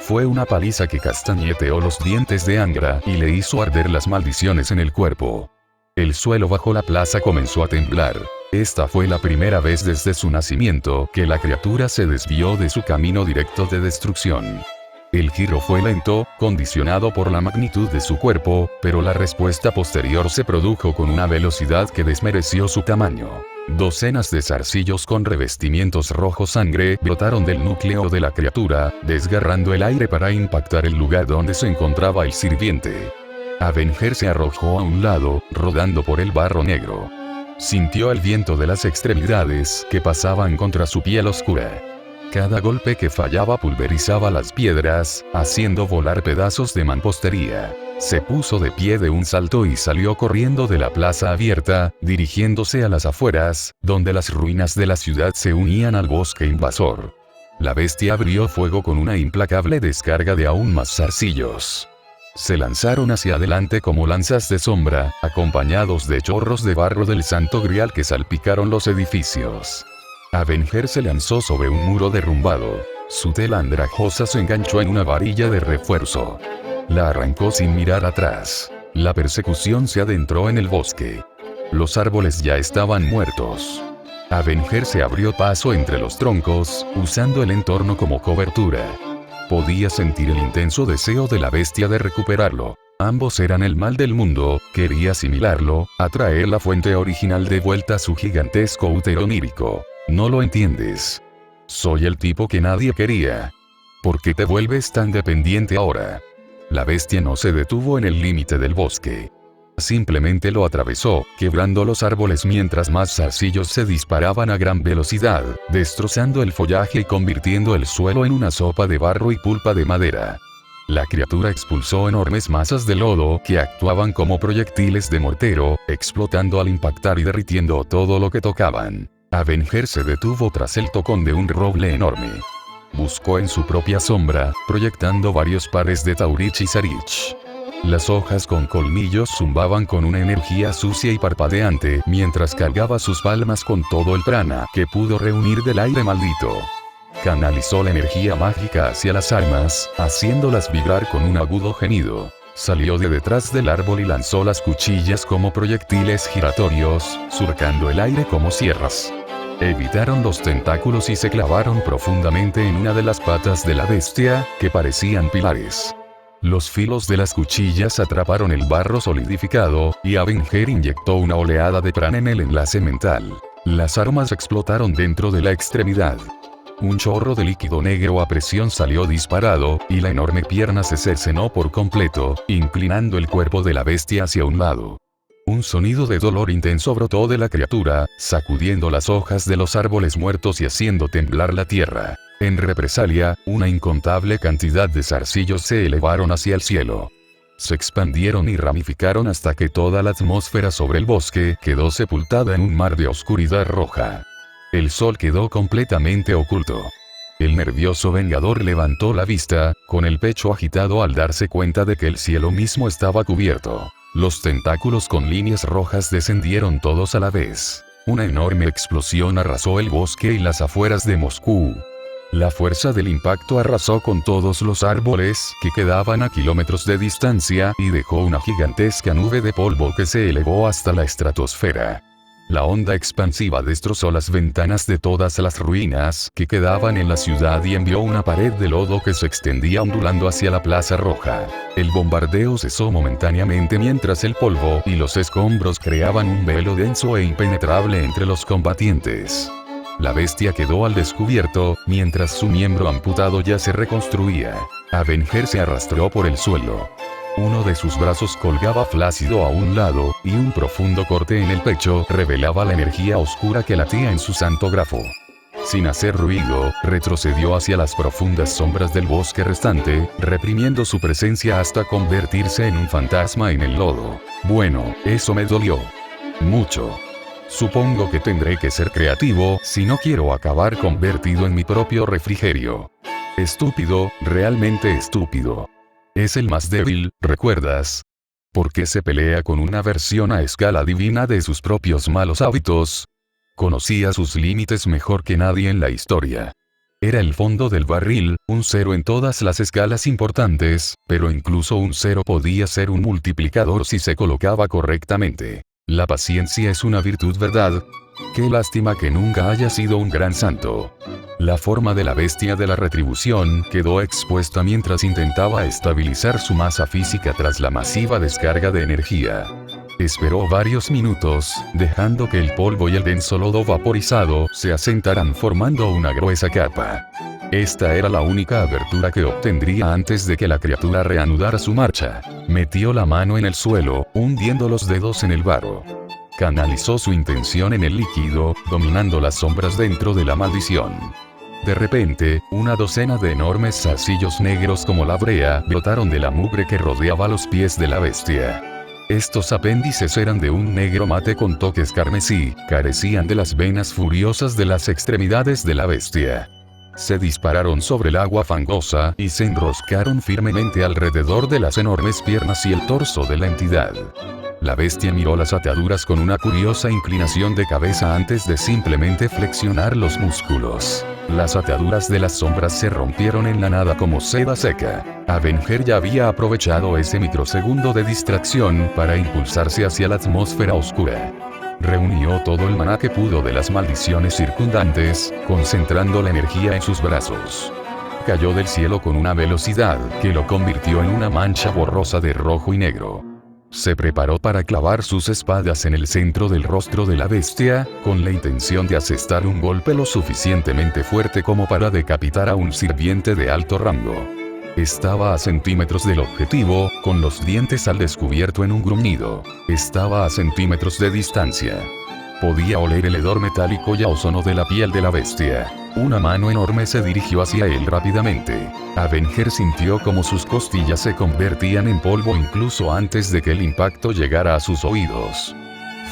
Fue una paliza que castañeteó los dientes de Angra y le hizo arder las maldiciones en el cuerpo. El suelo bajo la plaza comenzó a temblar. Esta fue la primera vez desde su nacimiento que la criatura se desvió de su camino directo de destrucción. El giro fue lento, condicionado por la magnitud de su cuerpo, pero la respuesta posterior se produjo con una velocidad que desmereció su tamaño. Docenas de zarcillos con revestimientos rojo sangre brotaron del núcleo de la criatura, desgarrando el aire para impactar el lugar donde se encontraba el sirviente. Avenger se arrojó a un lado, rodando por el barro negro. Sintió el viento de las extremidades que pasaban contra su piel oscura. Cada golpe que fallaba pulverizaba las piedras, haciendo volar pedazos de mampostería. Se puso de pie de un salto y salió corriendo de la plaza abierta, dirigiéndose a las afueras, donde las ruinas de la ciudad se unían al bosque invasor. La bestia abrió fuego con una implacable descarga de aún más zarcillos. Se lanzaron hacia adelante como lanzas de sombra, acompañados de chorros de barro del Santo Grial que salpicaron los edificios. Avenger se lanzó sobre un muro derrumbado. Su tela andrajosa se enganchó en una varilla de refuerzo. La arrancó sin mirar atrás. La persecución se adentró en el bosque. Los árboles ya estaban muertos. Avenger se abrió paso entre los troncos, usando el entorno como cobertura. Podía sentir el intenso deseo de la bestia de recuperarlo. Ambos eran el mal del mundo, quería asimilarlo, atraer la fuente original de vuelta a su gigantesco útero onírico. No lo entiendes. Soy el tipo que nadie quería. ¿Por qué te vuelves tan dependiente ahora? La bestia no se detuvo en el límite del bosque. Simplemente lo atravesó, quebrando los árboles mientras más zarcillos se disparaban a gran velocidad, destrozando el follaje y convirtiendo el suelo en una sopa de barro y pulpa de madera. La criatura expulsó enormes masas de lodo que actuaban como proyectiles de mortero, explotando al impactar y derritiendo todo lo que tocaban. Avenger se detuvo tras el tocón de un roble enorme. Buscó en su propia sombra, proyectando varios pares de Taurich y Sarich. Las hojas con colmillos zumbaban con una energía sucia y parpadeante mientras cargaba sus palmas con todo el prana que pudo reunir del aire maldito. Canalizó la energía mágica hacia las armas, haciéndolas vibrar con un agudo gemido. Salió de detrás del árbol y lanzó las cuchillas como proyectiles giratorios, surcando el aire como sierras. Evitaron los tentáculos y se clavaron profundamente en una de las patas de la bestia, que parecían pilares. Los filos de las cuchillas atraparon el barro solidificado, y Avenger inyectó una oleada de prana en el enlace mental. Las armas explotaron dentro de la extremidad. Un chorro de líquido negro a presión salió disparado, y la enorme pierna se cercenó por completo, inclinando el cuerpo de la bestia hacia un lado. Un sonido de dolor intenso brotó de la criatura, sacudiendo las hojas de los árboles muertos y haciendo temblar la tierra. En represalia, una incontable cantidad de zarcillos se elevaron hacia el cielo. Se expandieron y ramificaron hasta que toda la atmósfera sobre el bosque quedó sepultada en un mar de oscuridad roja. El sol quedó completamente oculto. El nervioso vengador levantó la vista, con el pecho agitado al darse cuenta de que el cielo mismo estaba cubierto. Los tentáculos con líneas rojas descendieron todos a la vez. Una enorme explosión arrasó el bosque y las afueras de Moscú. La fuerza del impacto arrasó con todos los árboles que quedaban a kilómetros de distancia y dejó una gigantesca nube de polvo que se elevó hasta la estratosfera. La onda expansiva destrozó las ventanas de todas las ruinas que quedaban en la ciudad y envió una pared de lodo que se extendía ondulando hacia la Plaza Roja. El bombardeo cesó momentáneamente mientras el polvo y los escombros creaban un velo denso e impenetrable entre los combatientes. La bestia quedó al descubierto, mientras su miembro amputado ya se reconstruía. Avenger se arrastró por el suelo. Uno de sus brazos colgaba flácido a un lado, y un profundo corte en el pecho revelaba la energía oscura que latía en su santo grafo. Sin hacer ruido, retrocedió hacia las profundas sombras del bosque restante, reprimiendo su presencia hasta convertirse en un fantasma en el lodo. Bueno, eso me dolió mucho. Supongo que tendré que ser creativo si no quiero acabar convertido en mi propio refrigerio. Estúpido, realmente estúpido. Es el más débil, ¿recuerdas? ¿Por qué se pelea con una versión a escala divina de sus propios malos hábitos? Conocía sus límites mejor que nadie en la historia. Era el fondo del barril, un cero en todas las escalas importantes, pero incluso un cero podía ser un multiplicador si se colocaba correctamente. La paciencia es una virtud, ¿verdad? Qué lástima que nunca haya sido un gran santo. La forma de la bestia de la retribución quedó expuesta mientras intentaba estabilizar su masa física tras la masiva descarga de energía. Esperó varios minutos, dejando que el polvo y el denso lodo vaporizado se asentaran formando una gruesa capa. Esta era la única abertura que obtendría antes de que la criatura reanudara su marcha. Metió la mano en el suelo, hundiendo los dedos en el barro. Canalizó su intención en el líquido, dominando las sombras dentro de la maldición. De repente, una docena de enormes zarcillos negros como la brea brotaron de la mugre que rodeaba los pies de la bestia. Estos apéndices eran de un negro mate con toques carmesí, carecían de las venas furiosas de las extremidades de la bestia. Se dispararon sobre el agua fangosa y se enroscaron firmemente alrededor de las enormes piernas y el torso de la entidad. La bestia miró las ataduras con una curiosa inclinación de cabeza antes de simplemente flexionar los músculos. Las ataduras de las sombras se rompieron en la nada como seda seca. Avenger ya había aprovechado ese microsegundo de distracción para impulsarse hacia la atmósfera oscura. Reunió todo el maná que pudo de las maldiciones circundantes, concentrando la energía en sus brazos. Cayó del cielo con una velocidad que lo convirtió en una mancha borrosa de rojo y negro. Se preparó para clavar sus espadas en el centro del rostro de la bestia, con la intención de asestar un golpe lo suficientemente fuerte como para decapitar a un sirviente de alto rango. Estaba a centímetros del objetivo, con los dientes al descubierto en un gruñido. Estaba a centímetros de distancia. Podía oler el hedor metálico y ozono de la piel de la bestia. Una mano enorme se dirigió hacia él rápidamente. Avenger sintió como sus costillas se convertían en polvo incluso antes de que el impacto llegara a sus oídos.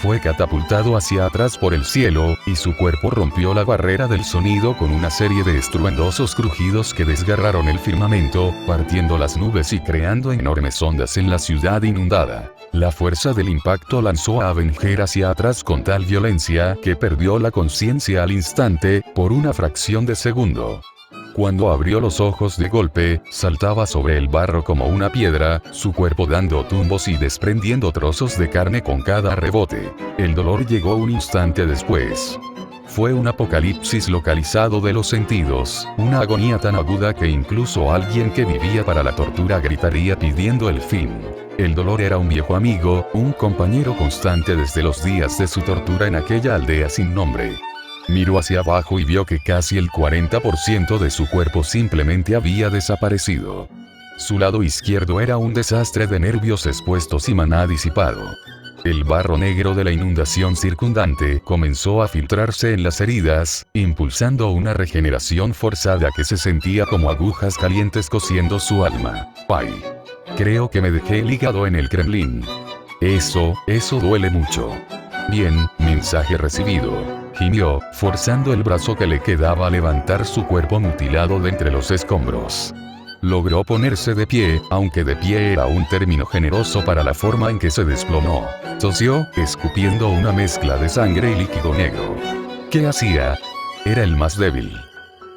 Fue catapultado hacia atrás por el cielo, y su cuerpo rompió la barrera del sonido con una serie de estruendosos crujidos que desgarraron el firmamento, partiendo las nubes y creando enormes ondas en la ciudad inundada. La fuerza del impacto lanzó a Avenger hacia atrás con tal violencia que perdió la conciencia al instante, por una fracción de segundo. Cuando abrió los ojos de golpe, saltaba sobre el barro como una piedra, su cuerpo dando tumbos y desprendiendo trozos de carne con cada rebote. El dolor llegó un instante después. Fue un apocalipsis localizado de los sentidos, una agonía tan aguda que incluso alguien que vivía para la tortura gritaría pidiendo el fin. El dolor era un viejo amigo, un compañero constante desde los días de su tortura en aquella aldea sin nombre. Miró hacia abajo y vio que casi el 40% de su cuerpo simplemente había desaparecido. Su lado izquierdo era un desastre de nervios expuestos y maná disipado. El barro negro de la inundación circundante comenzó a filtrarse en las heridas, impulsando una regeneración forzada que se sentía como agujas calientes cosiendo su alma. ¡Ay! Creo que me dejé el hígado en el Kremlin. Eso duele mucho. Bien, mensaje recibido. Gimió, forzando el brazo que le quedaba a levantar su cuerpo mutilado de entre los escombros. Logró ponerse de pie, aunque de pie era un término generoso para la forma en que se desplomó. Tosió, escupiendo una mezcla de sangre y líquido negro. ¿Qué hacía? Era el más débil.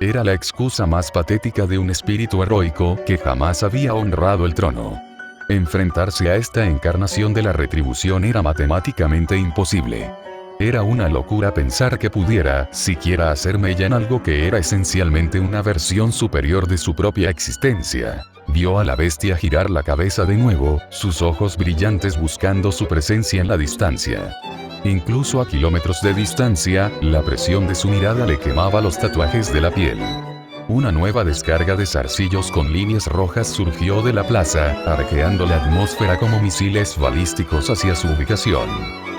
Era la excusa más patética de un espíritu heroico que jamás había honrado el trono. Enfrentarse a esta encarnación de la retribución era matemáticamente imposible. Era una locura pensar que pudiera siquiera hacer mella en algo que era esencialmente una versión superior de su propia existencia. Vio a la bestia girar la cabeza de nuevo, sus ojos brillantes buscando su presencia en la distancia. Incluso a kilómetros de distancia, la presión de su mirada le quemaba los tatuajes de la piel. Una nueva descarga de zarcillos con líneas rojas surgió de la plaza, arqueando la atmósfera como misiles balísticos hacia su ubicación.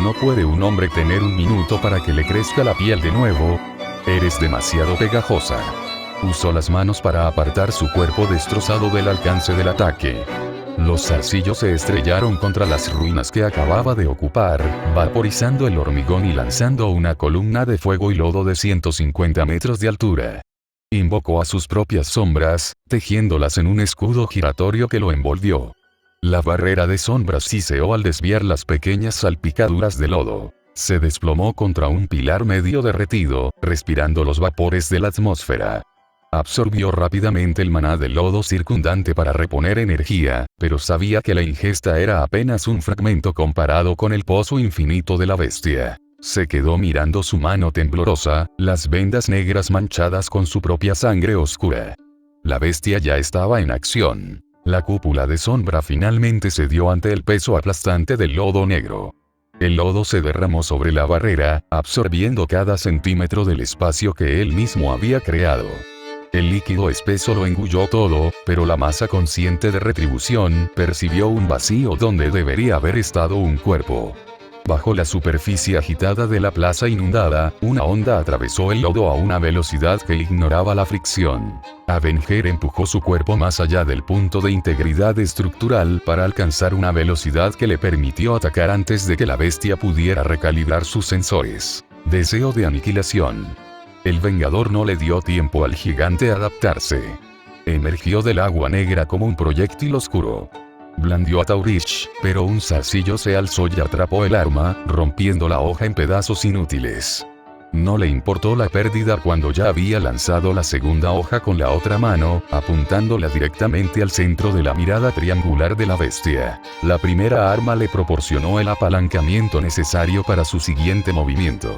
¿No puede un hombre tener un minuto para que le crezca la piel de nuevo? Eres demasiado pegajosa. Usó las manos para apartar su cuerpo destrozado del alcance del ataque. Los zarcillos se estrellaron contra las ruinas que acababa de ocupar, vaporizando el hormigón y lanzando una columna de fuego y lodo de 150 metros de altura. Invocó a sus propias sombras, tejiéndolas en un escudo giratorio que lo envolvió. La barrera de sombras siseó al desviar las pequeñas salpicaduras de lodo. Se desplomó contra un pilar medio derretido, respirando los vapores de la atmósfera. Absorbió rápidamente el maná del lodo circundante para reponer energía, pero sabía que la ingesta era apenas un fragmento comparado con el pozo infinito de la bestia. Se quedó mirando su mano temblorosa, las vendas negras manchadas con su propia sangre oscura. La bestia ya estaba en acción. La cúpula de sombra finalmente cedió ante el peso aplastante del lodo negro. El lodo se derramó sobre la barrera, absorbiendo cada centímetro del espacio que él mismo había creado. El líquido espeso lo engulló todo, pero la masa consciente de retribución percibió un vacío donde debería haber estado un cuerpo. Bajo la superficie agitada de la plaza inundada, una onda atravesó el lodo a una velocidad que ignoraba la fricción. Avenger empujó su cuerpo más allá del punto de integridad estructural para alcanzar una velocidad que le permitió atacar antes de que la bestia pudiera recalibrar sus sensores. Deseo de aniquilación. El Vengador no le dio tiempo al gigante a adaptarse. Emergió del agua negra como un proyectil oscuro. Blandió a Taurich, pero un zarcillo se alzó y atrapó el arma, rompiendo la hoja en pedazos inútiles. No le importó la pérdida cuando ya había lanzado la segunda hoja con la otra mano, apuntándola directamente al centro de la mirada triangular de la bestia. La primera arma le proporcionó el apalancamiento necesario para su siguiente movimiento.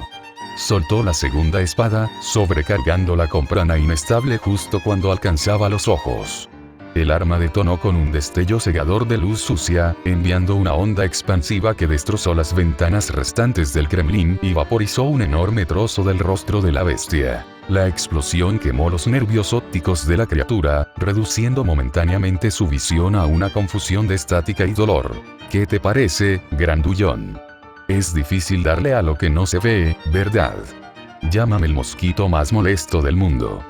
Soltó la segunda espada, sobrecargándola con prana inestable justo cuando alcanzaba los ojos. El arma detonó con un destello cegador de luz sucia, enviando una onda expansiva que destrozó las ventanas restantes del Kremlin y vaporizó un enorme trozo del rostro de la bestia. La explosión quemó los nervios ópticos de la criatura, reduciendo momentáneamente su visión a una confusión de estática y dolor. ¿Qué te parece, grandullón? Es difícil darle a lo que no se ve, ¿verdad? Llámame el mosquito más molesto del mundo.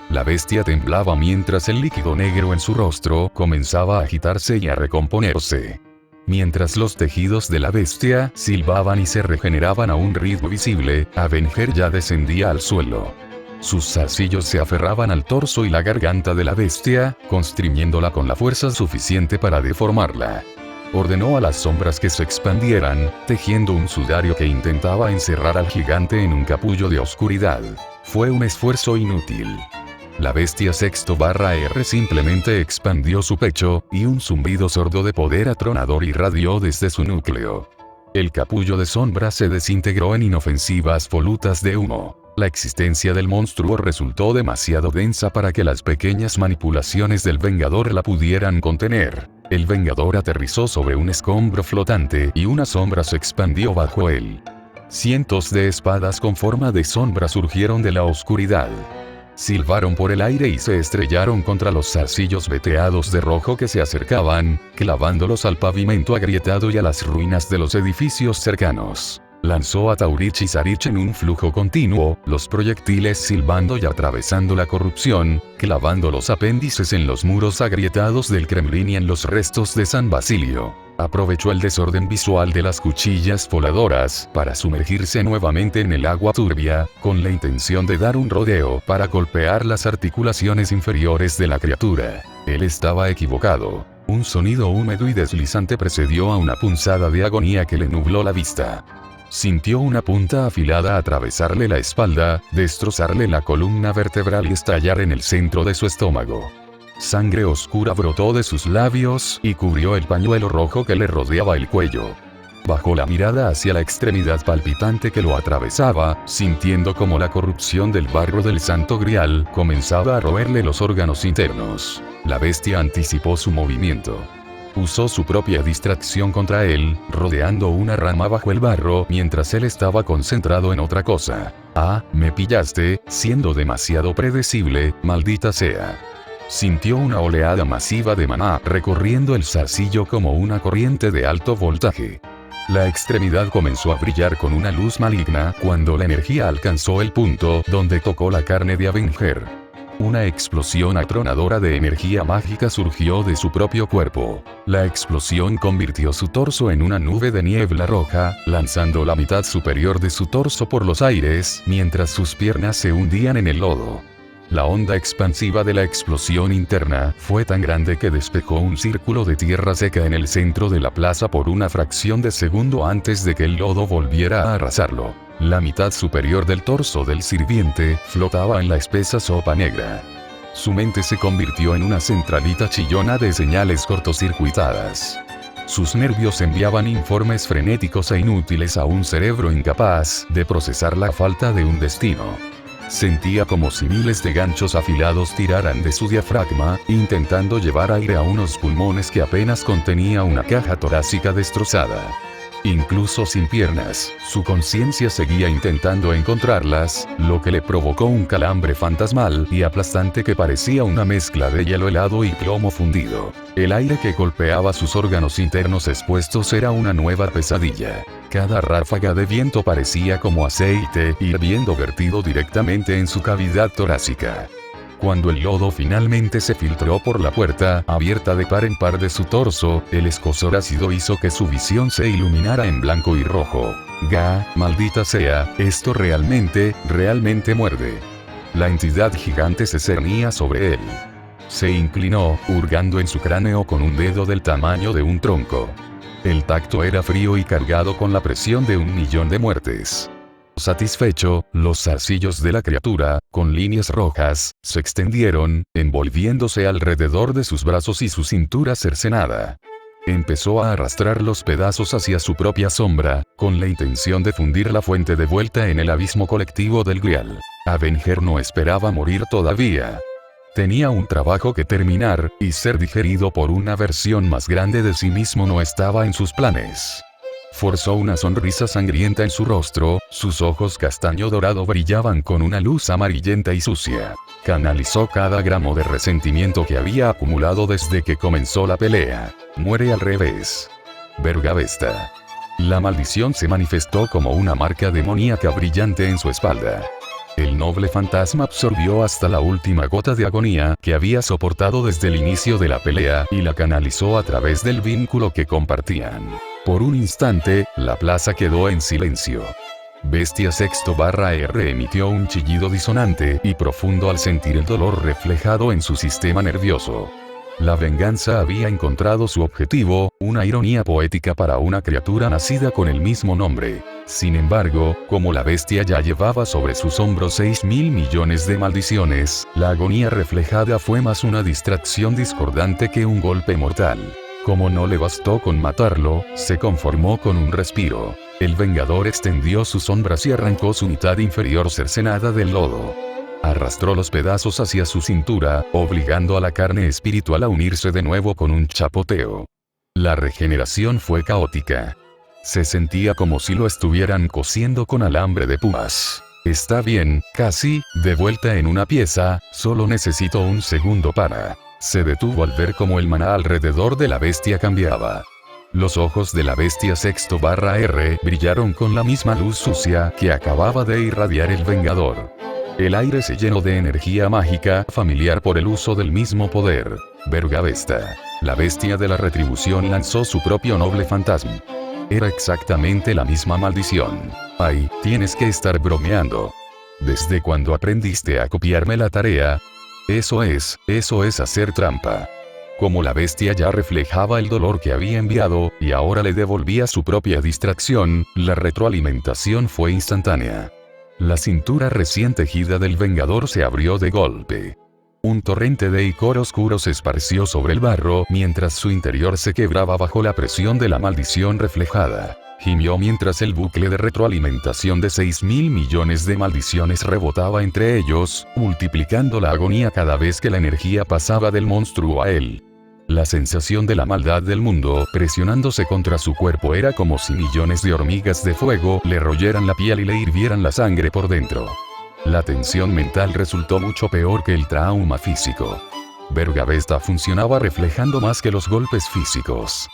La bestia temblaba mientras el líquido negro en su rostro comenzaba a agitarse y a recomponerse. Mientras los tejidos de la bestia silbaban y se regeneraban a un ritmo visible, Avenger ya descendía al suelo. Sus zarcillos se aferraban al torso y la garganta de la bestia, constriñéndola con la fuerza suficiente para deformarla. Ordenó a las sombras que se expandieran, tejiendo un sudario que intentaba encerrar al gigante en un capullo de oscuridad. Fue un esfuerzo inútil. La bestia sexto/R simplemente expandió su pecho, y un zumbido sordo de poder atronador irradió desde su núcleo. El capullo de sombra se desintegró en inofensivas volutas de humo. La existencia del monstruo resultó demasiado densa para que las pequeñas manipulaciones del Vengador la pudieran contener. El Vengador aterrizó sobre un escombro flotante y una sombra se expandió bajo él. Cientos de espadas con forma de sombra surgieron de la oscuridad. Silbaron por el aire y se estrellaron contra los zarcillos veteados de rojo que se acercaban, clavándolos al pavimento agrietado y a las ruinas de los edificios cercanos. Lanzó a Taurich y Zarich en un flujo continuo, los proyectiles silbando y atravesando la corrupción, clavando los apéndices en los muros agrietados del Kremlin y en los restos de San Basilio. Aprovechó el desorden visual de las cuchillas voladoras para sumergirse nuevamente en el agua turbia, con la intención de dar un rodeo para golpear las articulaciones inferiores de la criatura. Él estaba equivocado. Un sonido húmedo y deslizante precedió a una punzada de agonía que le nubló la vista. Sintió una punta afilada atravesarle la espalda, destrozarle la columna vertebral y estallar en el centro de su estómago. Sangre oscura brotó de sus labios y cubrió el pañuelo rojo que le rodeaba el cuello. Bajó la mirada hacia la extremidad palpitante que lo atravesaba, sintiendo como la corrupción del barro del Santo Grial comenzaba a roerle los órganos internos. La bestia anticipó su movimiento. Usó su propia distracción contra él, rodeando una rama bajo el barro mientras él estaba concentrado en otra cosa. Ah, me pillaste, siendo demasiado predecible, maldita sea. Sintió una oleada masiva de maná recorriendo el zarcillo como una corriente de alto voltaje. La extremidad comenzó a brillar con una luz maligna cuando la energía alcanzó el punto donde tocó la carne de Avenger. Una explosión atronadora de energía mágica surgió de su propio cuerpo. La explosión convirtió su torso en una nube de niebla roja, lanzando la mitad superior de su torso por los aires, mientras sus piernas se hundían en el lodo. La onda expansiva de la explosión interna fue tan grande que despejó un círculo de tierra seca en el centro de la plaza por una fracción de segundo antes de que el lodo volviera a arrasarlo. La mitad superior del torso del sirviente flotaba en la espesa sopa negra. Su mente se convirtió en una centralita chillona de señales cortocircuitadas. Sus nervios enviaban informes frenéticos e inútiles a un cerebro incapaz de procesar la falta de un destino. Sentía como si miles de ganchos afilados tiraran de su diafragma, intentando llevar aire a unos pulmones que apenas contenía una caja torácica destrozada. Incluso sin piernas, su conciencia seguía intentando encontrarlas, lo que le provocó un calambre fantasmal y aplastante que parecía una mezcla de hielo helado y plomo fundido. El aire que golpeaba sus órganos internos expuestos era una nueva pesadilla. Cada ráfaga de viento parecía como aceite hirviendo vertido directamente en su cavidad torácica. Cuando el lodo finalmente se filtró por la puerta abierta de par en par de su torso, el escozor ácido hizo que su visión se iluminara en blanco y rojo. Maldita sea, esto realmente muerde. La entidad gigante se cernía sobre él. Se inclinó, hurgando en su cráneo con un dedo del tamaño de un tronco. El tacto era frío y cargado con la presión de 1.000.000 de muertes. Satisfecho, los zarcillos de la criatura, con líneas rojas, se extendieron, envolviéndose alrededor de sus brazos y su cintura cercenada. Empezó a arrastrar los pedazos hacia su propia sombra, con la intención de fundir la fuente de vuelta en el abismo colectivo del Grial. Avenger no esperaba morir todavía. Tenía un trabajo que terminar, y ser digerido por una versión más grande de sí mismo no estaba en sus planes. Forzó una sonrisa sangrienta en su rostro, sus ojos castaño dorado brillaban con una luz amarillenta y sucia. Canalizó cada gramo de resentimiento que había acumulado desde que comenzó la pelea. Muere al revés. Vergavesta. La maldición se manifestó como una marca demoníaca brillante en su espalda. El noble fantasma absorbió hasta la última gota de agonía que había soportado desde el inicio de la pelea y la canalizó a través del vínculo que compartían. Por un instante, la plaza quedó en silencio. Bestia Sexto/R emitió un chillido disonante y profundo al sentir el dolor reflejado en su sistema nervioso. La venganza había encontrado su objetivo, una ironía poética para una criatura nacida con el mismo nombre. Sin embargo, como la bestia ya llevaba sobre sus hombros 6.000.000.000 de maldiciones, la agonía reflejada fue más una distracción discordante que un golpe mortal. Como no le bastó con matarlo, se conformó con un respiro. El Vengador extendió sus sombras y arrancó su mitad inferior cercenada del lodo. Arrastró los pedazos hacia su cintura, obligando a la carne espiritual a unirse de nuevo con un chapoteo. La regeneración fue caótica. Se sentía como si lo estuvieran cosiendo con alambre de púas. Está bien, casi, de vuelta en una pieza, solo necesito un segundo para... Se detuvo al ver cómo el maná alrededor de la bestia cambiaba. Los ojos de la bestia sexto/R brillaron con la misma luz sucia que acababa de irradiar el Vengador. El aire se llenó de energía mágica, familiar por el uso del mismo poder. Vergavesta. La bestia de la retribución lanzó su propio noble fantasma. Era exactamente la misma maldición. Ay, tienes que estar bromeando. ¿Desde cuando aprendiste a copiarme la tarea? Eso es hacer trampa. Como la bestia ya reflejaba el dolor que había enviado, y ahora le devolvía su propia distracción, la retroalimentación fue instantánea. La cintura recién tejida del Vengador se abrió de golpe. Un torrente de icor oscuro se esparció sobre el barro mientras su interior se quebraba bajo la presión de la maldición reflejada. Gimió mientras el bucle de retroalimentación de 6.000 millones de maldiciones rebotaba entre ellos, multiplicando la agonía cada vez que la energía pasaba del monstruo a él. La sensación de la maldad del mundo presionándose contra su cuerpo era como si millones de hormigas de fuego le royeran la piel y le hirvieran la sangre por dentro. La tensión mental resultó mucho peor que el trauma físico. Vergavesta funcionaba reflejando más que los golpes físicos.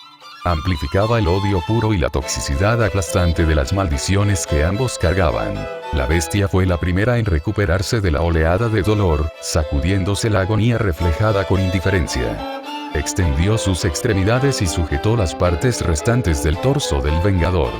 Amplificaba el odio puro y la toxicidad aplastante de las maldiciones que ambos cargaban. La bestia fue la primera en recuperarse de la oleada de dolor, sacudiéndose la agonía reflejada con indiferencia. Extendió sus extremidades y sujetó las partes restantes del torso del Vengador.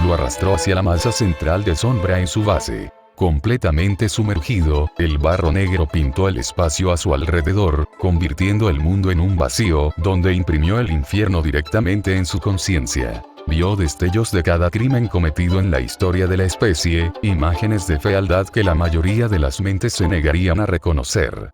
Lo arrastró hacia la masa central de sombra en su base. Completamente sumergido, el barro negro pintó el espacio a su alrededor, convirtiendo el mundo en un vacío, donde imprimió el infierno directamente en su conciencia. Vio destellos de cada crimen cometido en la historia de la especie, imágenes de fealdad que la mayoría de las mentes se negarían a reconocer.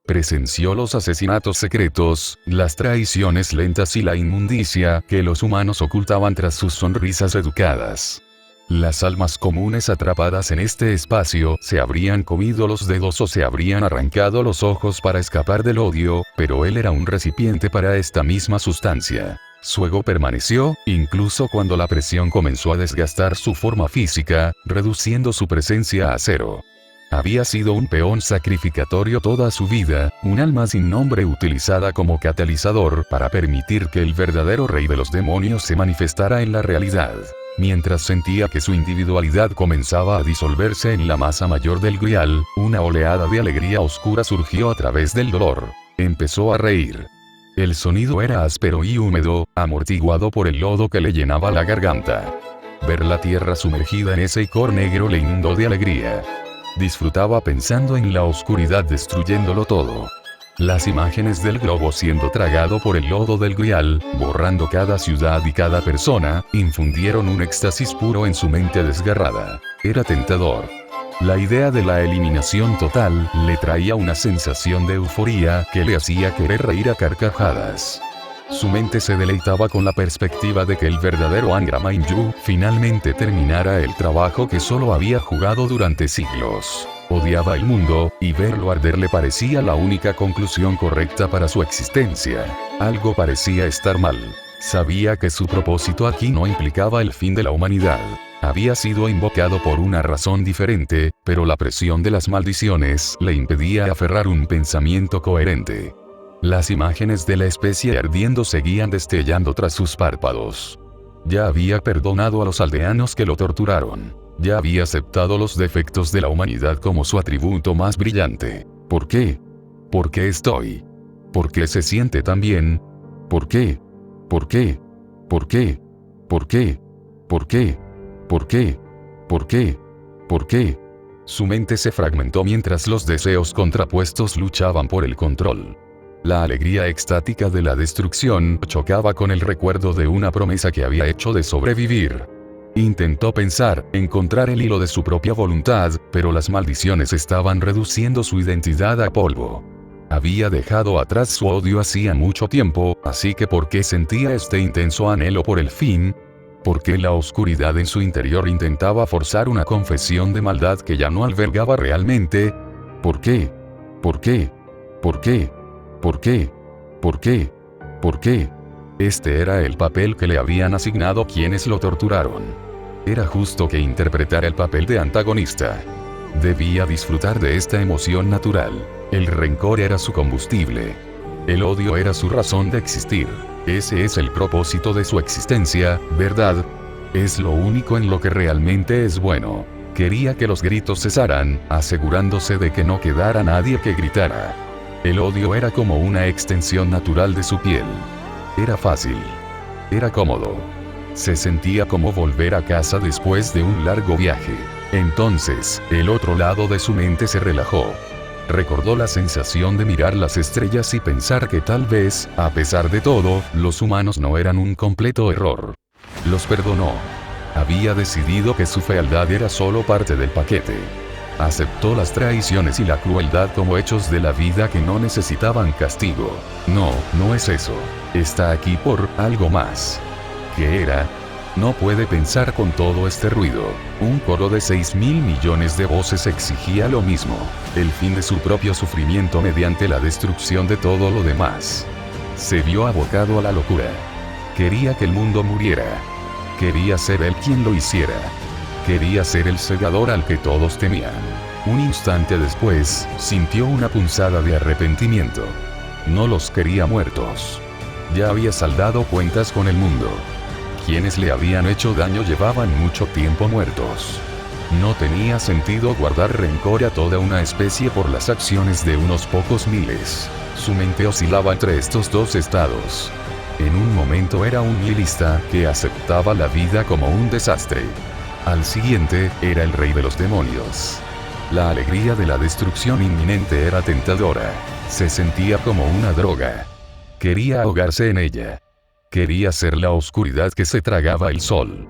Presenció los asesinatos secretos, las traiciones lentas y la inmundicia que los humanos ocultaban tras sus sonrisas educadas. Las almas comunes atrapadas en este espacio se habrían comido los dedos o se habrían arrancado los ojos para escapar del odio, pero él era un recipiente para esta misma sustancia. Su ego permaneció, incluso cuando la presión comenzó a desgastar su forma física, reduciendo su presencia a cero. Había sido un peón sacrificatorio toda su vida, un alma sin nombre utilizada como catalizador para permitir que el verdadero rey de los demonios se manifestara en la realidad. Mientras sentía que su individualidad comenzaba a disolverse en la masa mayor del grial, una oleada de alegría oscura surgió a través del dolor. Empezó a reír. El sonido era áspero y húmedo, amortiguado por el lodo que le llenaba la garganta. Ver la tierra sumergida en ese icor negro le inundó de alegría. Disfrutaba pensando en la oscuridad destruyéndolo todo. Las imágenes del globo siendo tragado por el lodo del grial, borrando cada ciudad y cada persona, infundieron un éxtasis puro en su mente desgarrada. Era tentador. La idea de la eliminación total le traía una sensación de euforía que le hacía querer reír a carcajadas. Su mente se deleitaba con la perspectiva de que el verdadero Angra Mainyu finalmente terminara el trabajo que solo había jugado durante siglos. Odiaba el mundo, y verlo arder le parecía la única conclusión correcta para su existencia. Algo parecía estar mal. Sabía que su propósito aquí no implicaba el fin de la humanidad. Había sido invocado por una razón diferente, pero la presión de las maldiciones le impedía aferrar un pensamiento coherente. Las imágenes de la especie ardiendo seguían destellando tras sus párpados. Ya había perdonado a los aldeanos que lo torturaron. Ya había aceptado los defectos de la humanidad como su atributo más brillante. ¿Por qué? ¿Por qué estoy? ¿Por qué se siente tan bien? ¿Por qué? ¿Por qué? ¿Por qué? ¿Por qué? ¿Por qué? ¿Por qué? ¿Por qué? ¿Por qué? Su mente se fragmentó mientras los deseos contrapuestos luchaban por el control. La alegría extática de la destrucción chocaba con el recuerdo de una promesa que había hecho de sobrevivir. Intentó pensar, encontrar el hilo de su propia voluntad, pero las maldiciones estaban reduciendo su identidad a polvo. Había dejado atrás su odio hacía mucho tiempo, así que ¿por qué sentía este intenso anhelo por el fin? ¿Por qué la oscuridad en su interior intentaba forzar una confesión de maldad que ya no albergaba realmente? ¿Por qué? ¿Por qué? ¿Por qué? ¿Por qué? ¿Por qué? ¿Por qué? Este era el papel que le habían asignado quienes lo torturaron. Era justo que interpretara el papel de antagonista. Debía disfrutar de esta emoción natural. El rencor era su combustible. El odio era su razón de existir. Ese es el propósito de su existencia, ¿verdad? Es lo único en lo que realmente es bueno. Quería que los gritos cesaran, asegurándose de que no quedara nadie que gritara. El odio era como una extensión natural de su piel. Era fácil. Era cómodo. Se sentía como volver a casa después de un largo viaje. Entonces, el otro lado de su mente se relajó. Recordó la sensación de mirar las estrellas y pensar que tal vez, a pesar de todo, los humanos no eran un completo error. Los perdonó. Había decidido que su fealdad era solo parte del paquete. Aceptó las traiciones y la crueldad como hechos de la vida que no necesitaban castigo. No, no es eso. Está aquí por algo más. ¿Qué era? No puede pensar con todo este ruido. Un coro de 6.000 millones de voces exigía lo mismo. El fin de su propio sufrimiento mediante la destrucción de todo lo demás. Se vio abocado a la locura. Quería que el mundo muriera. Quería ser él quien lo hiciera. Quería ser el segador al que todos temían. Un instante después, sintió una punzada de arrepentimiento. No los quería muertos. Ya había saldado cuentas con el mundo. Quienes le habían hecho daño llevaban mucho tiempo muertos. No tenía sentido guardar rencor a toda una especie por las acciones de unos pocos miles. Su mente oscilaba entre estos dos estados. En un momento era un nihilista que aceptaba la vida como un desastre. Al siguiente, era el rey de los demonios. La alegría de la destrucción inminente era tentadora. Se sentía como una droga. Quería ahogarse en ella. Quería ser la oscuridad que se tragaba el sol.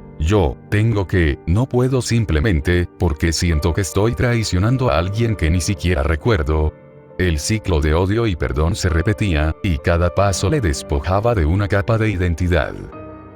No puedo simplemente, porque siento que estoy traicionando a alguien que ni siquiera recuerdo. El ciclo de odio y perdón se repetía, y cada paso le despojaba de una capa de identidad.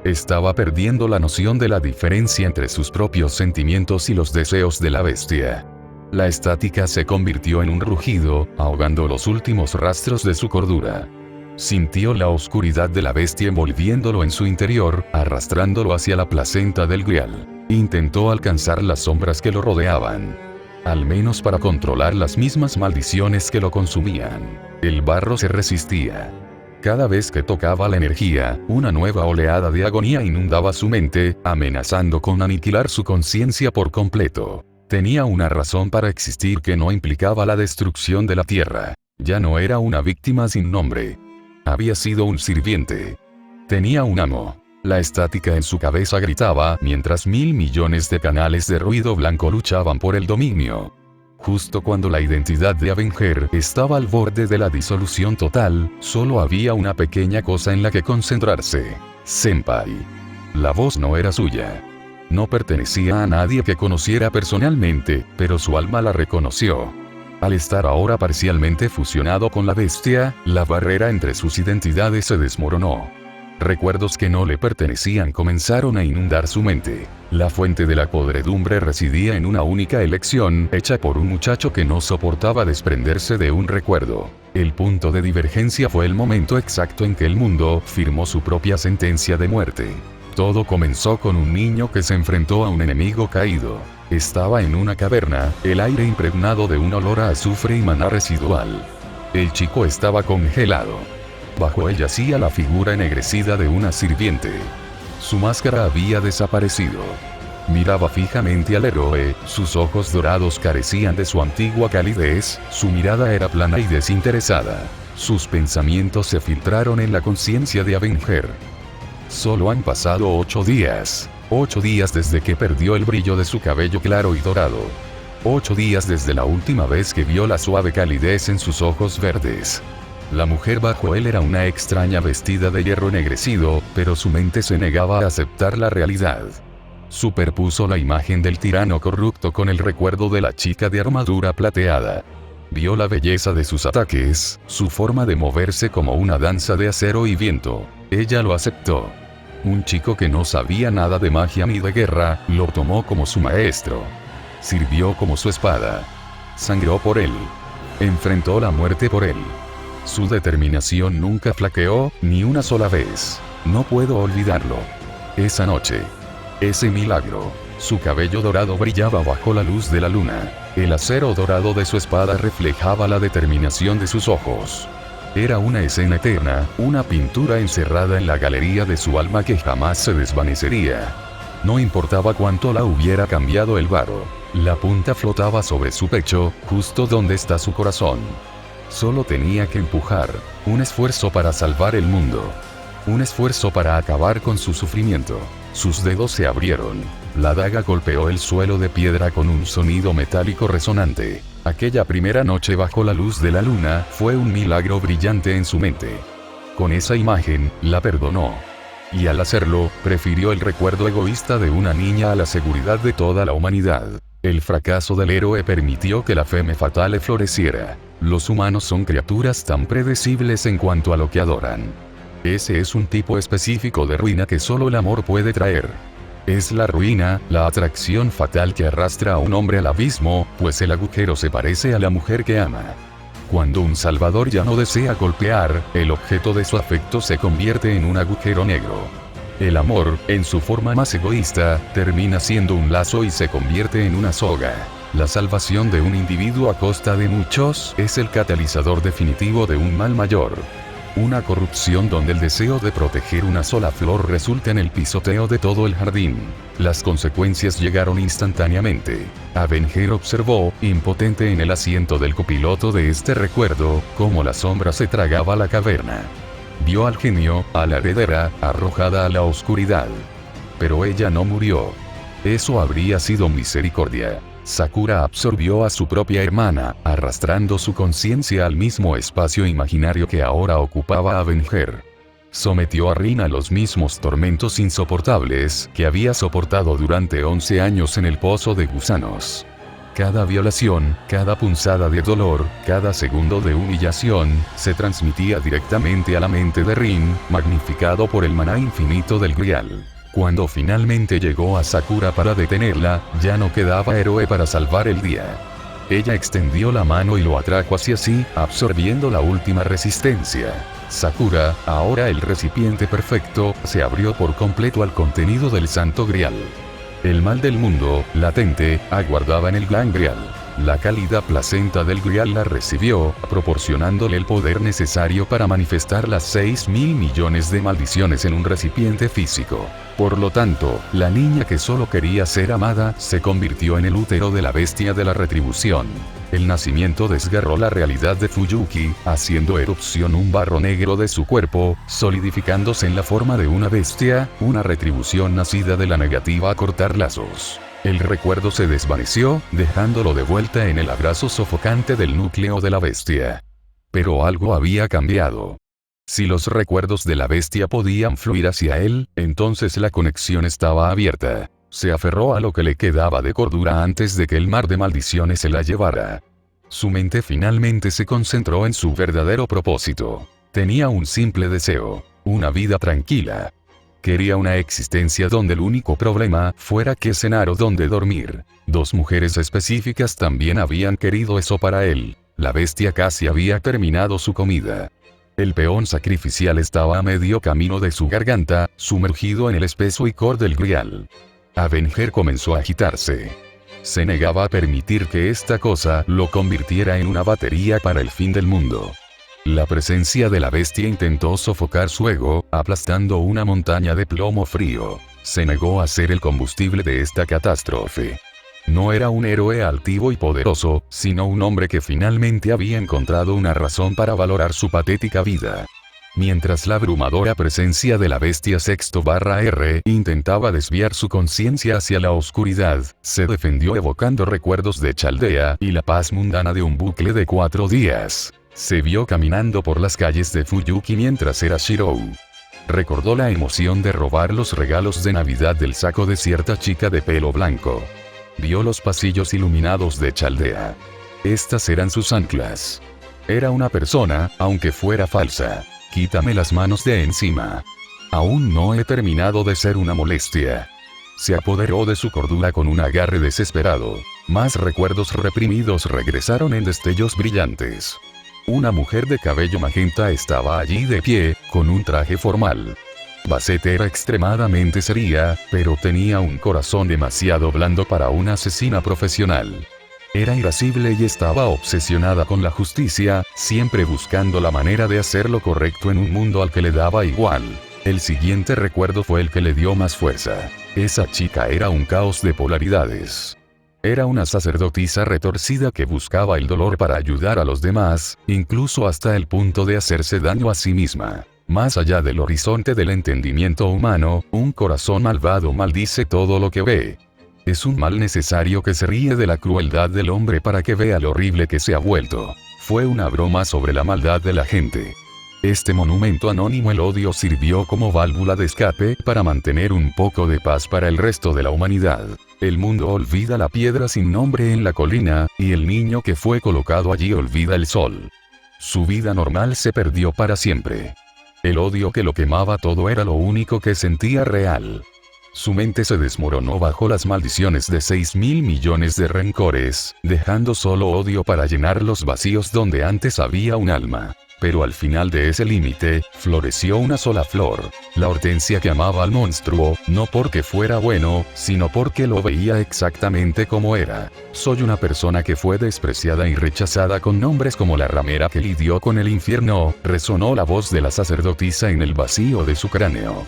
Estaba perdiendo la noción de la diferencia entre sus propios sentimientos y los deseos de la bestia. La estática se convirtió en un rugido, ahogando los últimos rastros de su cordura. Sintió la oscuridad de la bestia envolviéndolo en su interior, arrastrándolo hacia la placenta del grial. Intentó alcanzar las sombras que lo rodeaban. Al menos para controlar las mismas maldiciones que lo consumían. El barro se resistía. Cada vez que tocaba la energía, una nueva oleada de agonía inundaba su mente, amenazando con aniquilar su conciencia por completo. Tenía una razón para existir que no implicaba la destrucción de la tierra. Ya no era una víctima sin nombre. Había sido un sirviente. Tenía un amo. La estática en su cabeza gritaba mientras 1.000 millones de canales de ruido blanco luchaban por el dominio. Justo cuando la identidad de Avenger estaba al borde de la disolución total, solo había una pequeña cosa en la que concentrarse. Senpai. La voz no era suya. No pertenecía a nadie que conociera personalmente, pero su alma la reconoció. Al estar ahora parcialmente fusionado con la bestia, la barrera entre sus identidades se desmoronó. Recuerdos que no le pertenecían comenzaron a inundar su mente. La fuente de la podredumbre residía en una única elección, hecha por un muchacho que no soportaba desprenderse de un recuerdo. El punto de divergencia fue el momento exacto en que el mundo firmó su propia sentencia de muerte. Todo comenzó con un niño que se enfrentó a un enemigo caído. Estaba en una caverna, el aire impregnado de un olor a azufre y maná residual. El chico estaba congelado. Bajo él yacía la figura ennegrecida de una sirviente. Su máscara había desaparecido. Miraba fijamente al héroe, sus ojos dorados carecían de su antigua calidez, su mirada era plana y desinteresada. Sus pensamientos se filtraron en la conciencia de Avenger. Solo han pasado 8 días. 8 días desde que perdió el brillo de su cabello claro y dorado. 8 días desde la última vez que vio la suave calidez en sus ojos verdes. La mujer bajo él era una extraña vestida de hierro ennegrecido, pero su mente se negaba a aceptar la realidad. Superpuso la imagen del tirano corrupto con el recuerdo de la chica de armadura plateada. Vio la belleza de sus ataques, su forma de moverse como una danza de acero y viento. Ella lo aceptó. Un chico que no sabía nada de magia ni de guerra, lo tomó como su maestro. Sirvió como su espada. Sangró por él. Enfrentó la muerte por él. Su determinación nunca flaqueó, ni una sola vez. No puedo olvidarlo. Esa noche. Ese milagro. Su cabello dorado brillaba bajo la luz de la luna. El acero dorado de su espada reflejaba la determinación de sus ojos. Era una escena eterna, una pintura encerrada en la galería de su alma que jamás se desvanecería. No importaba cuánto la hubiera cambiado el varo. La punta flotaba sobre su pecho, justo donde está su corazón. Solo tenía que empujar. Un esfuerzo para salvar el mundo. Un esfuerzo para acabar con su sufrimiento. Sus dedos se abrieron. La daga golpeó el suelo de piedra con un sonido metálico resonante. Aquella primera noche bajo la luz de la luna fue un milagro brillante en su mente. Con esa imagen, la perdonó. Y al hacerlo, prefirió el recuerdo egoísta de una niña a la seguridad de toda la humanidad. El fracaso del héroe permitió que la femme fatale floreciera. Los humanos son criaturas tan predecibles en cuanto a lo que adoran. Ese es un tipo específico de ruina que solo el amor puede traer. Es la ruina, la atracción fatal que arrastra a un hombre al abismo, pues el agujero se parece a la mujer que ama. Cuando un salvador ya no desea golpear, el objeto de su afecto se convierte en un agujero negro. El amor, en su forma más egoísta, termina siendo un lazo y se convierte en una soga. La salvación de un individuo a costa de muchos es el catalizador definitivo de un mal mayor. Una corrupción donde el deseo de proteger una sola flor resulta en el pisoteo de todo el jardín. Las consecuencias llegaron instantáneamente. Avenger observó, impotente en el asiento del copiloto de este recuerdo, cómo la sombra se tragaba la caverna. Vio al genio, a la heredera, arrojada a la oscuridad. Pero ella no murió. Eso habría sido misericordia. Sakura absorbió a su propia hermana, arrastrando su conciencia al mismo espacio imaginario que ahora ocupaba Avenger. Sometió a Rin a los mismos tormentos insoportables que había soportado durante 11 años en el pozo de gusanos. Cada violación, cada punzada de dolor, cada segundo de humillación, se transmitía directamente a la mente de Rin, magnificado por el maná infinito del Grial. Cuando finalmente llegó a Sakura para detenerla, ya no quedaba héroe para salvar el día. Ella extendió la mano y lo atrajo hacia sí, absorbiendo la última resistencia. Sakura, ahora el recipiente perfecto, se abrió por completo al contenido del Santo Grial. El mal del mundo, latente, aguardaba en el Gran Grial. La cálida placenta del Grial la recibió, proporcionándole el poder necesario para manifestar las 6.000 millones de maldiciones en un recipiente físico. Por lo tanto, la niña que solo quería ser amada, se convirtió en el útero de la bestia de la retribución. El nacimiento desgarró la realidad de Fuyuki, haciendo erupción un barro negro de su cuerpo, solidificándose en la forma de una bestia, una retribución nacida de la negativa a cortar lazos. El recuerdo se desvaneció, dejándolo de vuelta en el abrazo sofocante del núcleo de la bestia. Pero algo había cambiado. Si los recuerdos de la bestia podían fluir hacia él, entonces la conexión estaba abierta. Se aferró a lo que le quedaba de cordura antes de que el mar de maldiciones se la llevara. Su mente finalmente se concentró en su verdadero propósito. Tenía un simple deseo, una vida tranquila. Quería una existencia donde el único problema fuera que cenar o donde dormir. Dos mujeres específicas también habían querido eso para él. La bestia casi había terminado su comida. El peón sacrificial estaba a medio camino de su garganta, sumergido en el espeso icor del Grial. Avenger comenzó a agitarse. Se negaba a permitir que esta cosa lo convirtiera en una batería para el fin del mundo. La presencia de la bestia intentó sofocar su ego, aplastando una montaña de plomo frío. Se negó a ser el combustible de esta catástrofe. No era un héroe altivo y poderoso, sino un hombre que finalmente había encontrado una razón para valorar su patética vida. Mientras la abrumadora presencia de la bestia sexto/R intentaba desviar su conciencia hacia la oscuridad, se defendió evocando recuerdos de Chaldea y la paz mundana de un bucle de 4 días. Se vio caminando por las calles de Fuyuki mientras era Shirou. Recordó la emoción de robar los regalos de Navidad del saco de cierta chica de pelo blanco. Vio los pasillos iluminados de Chaldea. Estas eran sus anclas. Era una persona, aunque fuera falsa. Quítame las manos de encima. Aún no he terminado de ser una molestia. Se apoderó de su cordura con un agarre desesperado. Más recuerdos reprimidos regresaron en destellos brillantes. Una mujer de cabello magenta estaba allí de pie, con un traje formal. Basset era extremadamente seria, pero tenía un corazón demasiado blando para una asesina profesional. Era irascible y estaba obsesionada con la justicia, siempre buscando la manera de hacer lo correcto en un mundo al que le daba igual. El siguiente recuerdo fue el que le dio más fuerza. Esa chica era un caos de polaridades. Era una sacerdotisa retorcida que buscaba el dolor para ayudar a los demás, incluso hasta el punto de hacerse daño a sí misma. Más allá del horizonte del entendimiento humano, un corazón malvado maldice todo lo que ve. Es un mal necesario que se ríe de la crueldad del hombre para que vea lo horrible que se ha vuelto. Fue una broma sobre la maldad de la gente. Este monumento anónimo el odio sirvió como válvula de escape para mantener un poco de paz para el resto de la humanidad. El mundo olvida la piedra sin nombre en la colina, y el niño que fue colocado allí olvida el sol. Su vida normal se perdió para siempre. El odio que lo quemaba todo era lo único que sentía real. Su mente se desmoronó bajo las maldiciones de 6.000 millones de rencores, dejando solo odio para llenar los vacíos donde antes había un alma. Pero al final de ese límite, floreció una sola flor, la hortensia que amaba al monstruo, no porque fuera bueno, sino porque lo veía exactamente como era. Soy una persona que fue despreciada y rechazada con nombres como la ramera que lidió con el infierno, resonó la voz de la sacerdotisa en el vacío de su cráneo.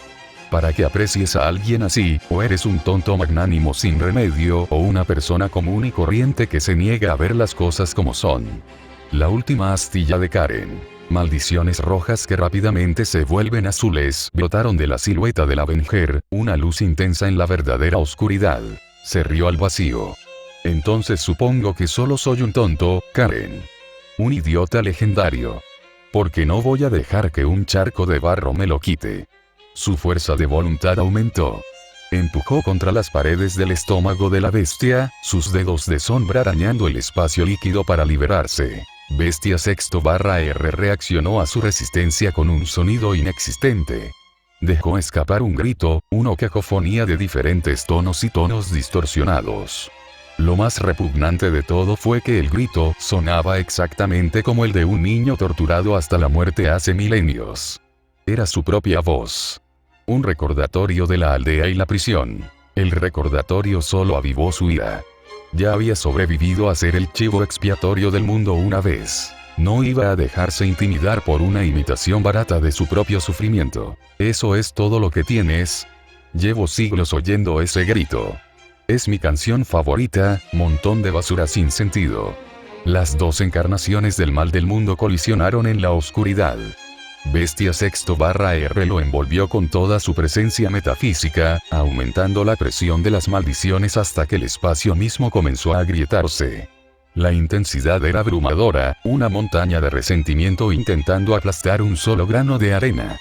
Para que aprecies a alguien así, o eres un tonto magnánimo sin remedio, o una persona común y corriente que se niega a ver las cosas como son. La última astilla de Karen. Maldiciones rojas que rápidamente se vuelven azules, brotaron de la silueta del Avenger, una luz intensa en la verdadera oscuridad. Se rió al vacío. Entonces supongo que solo soy un tonto, Karen. Un idiota legendario. Porque no voy a dejar que un charco de barro me lo quite. Su fuerza de voluntad aumentó. Empujó contra las paredes del estómago de la bestia, sus dedos de sombra arañando el espacio líquido para liberarse. Bestia sexto/R reaccionó a su resistencia con un sonido inexistente. Dejó escapar un grito, una cacofonía de diferentes tonos y tonos distorsionados. Lo más repugnante de todo fue que el grito sonaba exactamente como el de un niño torturado hasta la muerte hace milenios. Era su propia voz. Un recordatorio de la aldea y la prisión. El recordatorio solo avivó su ira. Ya había sobrevivido a ser el chivo expiatorio del mundo una vez. No iba a dejarse intimidar por una imitación barata de su propio sufrimiento. ¿Eso es todo lo que tienes? Llevo siglos oyendo ese grito. Es mi canción favorita, montón de basura sin sentido. Las dos encarnaciones del mal del mundo colisionaron en la oscuridad. Bestia sexto/R lo envolvió con toda su presencia metafísica, aumentando la presión de las maldiciones hasta que el espacio mismo comenzó a agrietarse. La intensidad era abrumadora, una montaña de resentimiento intentando aplastar un solo grano de arena.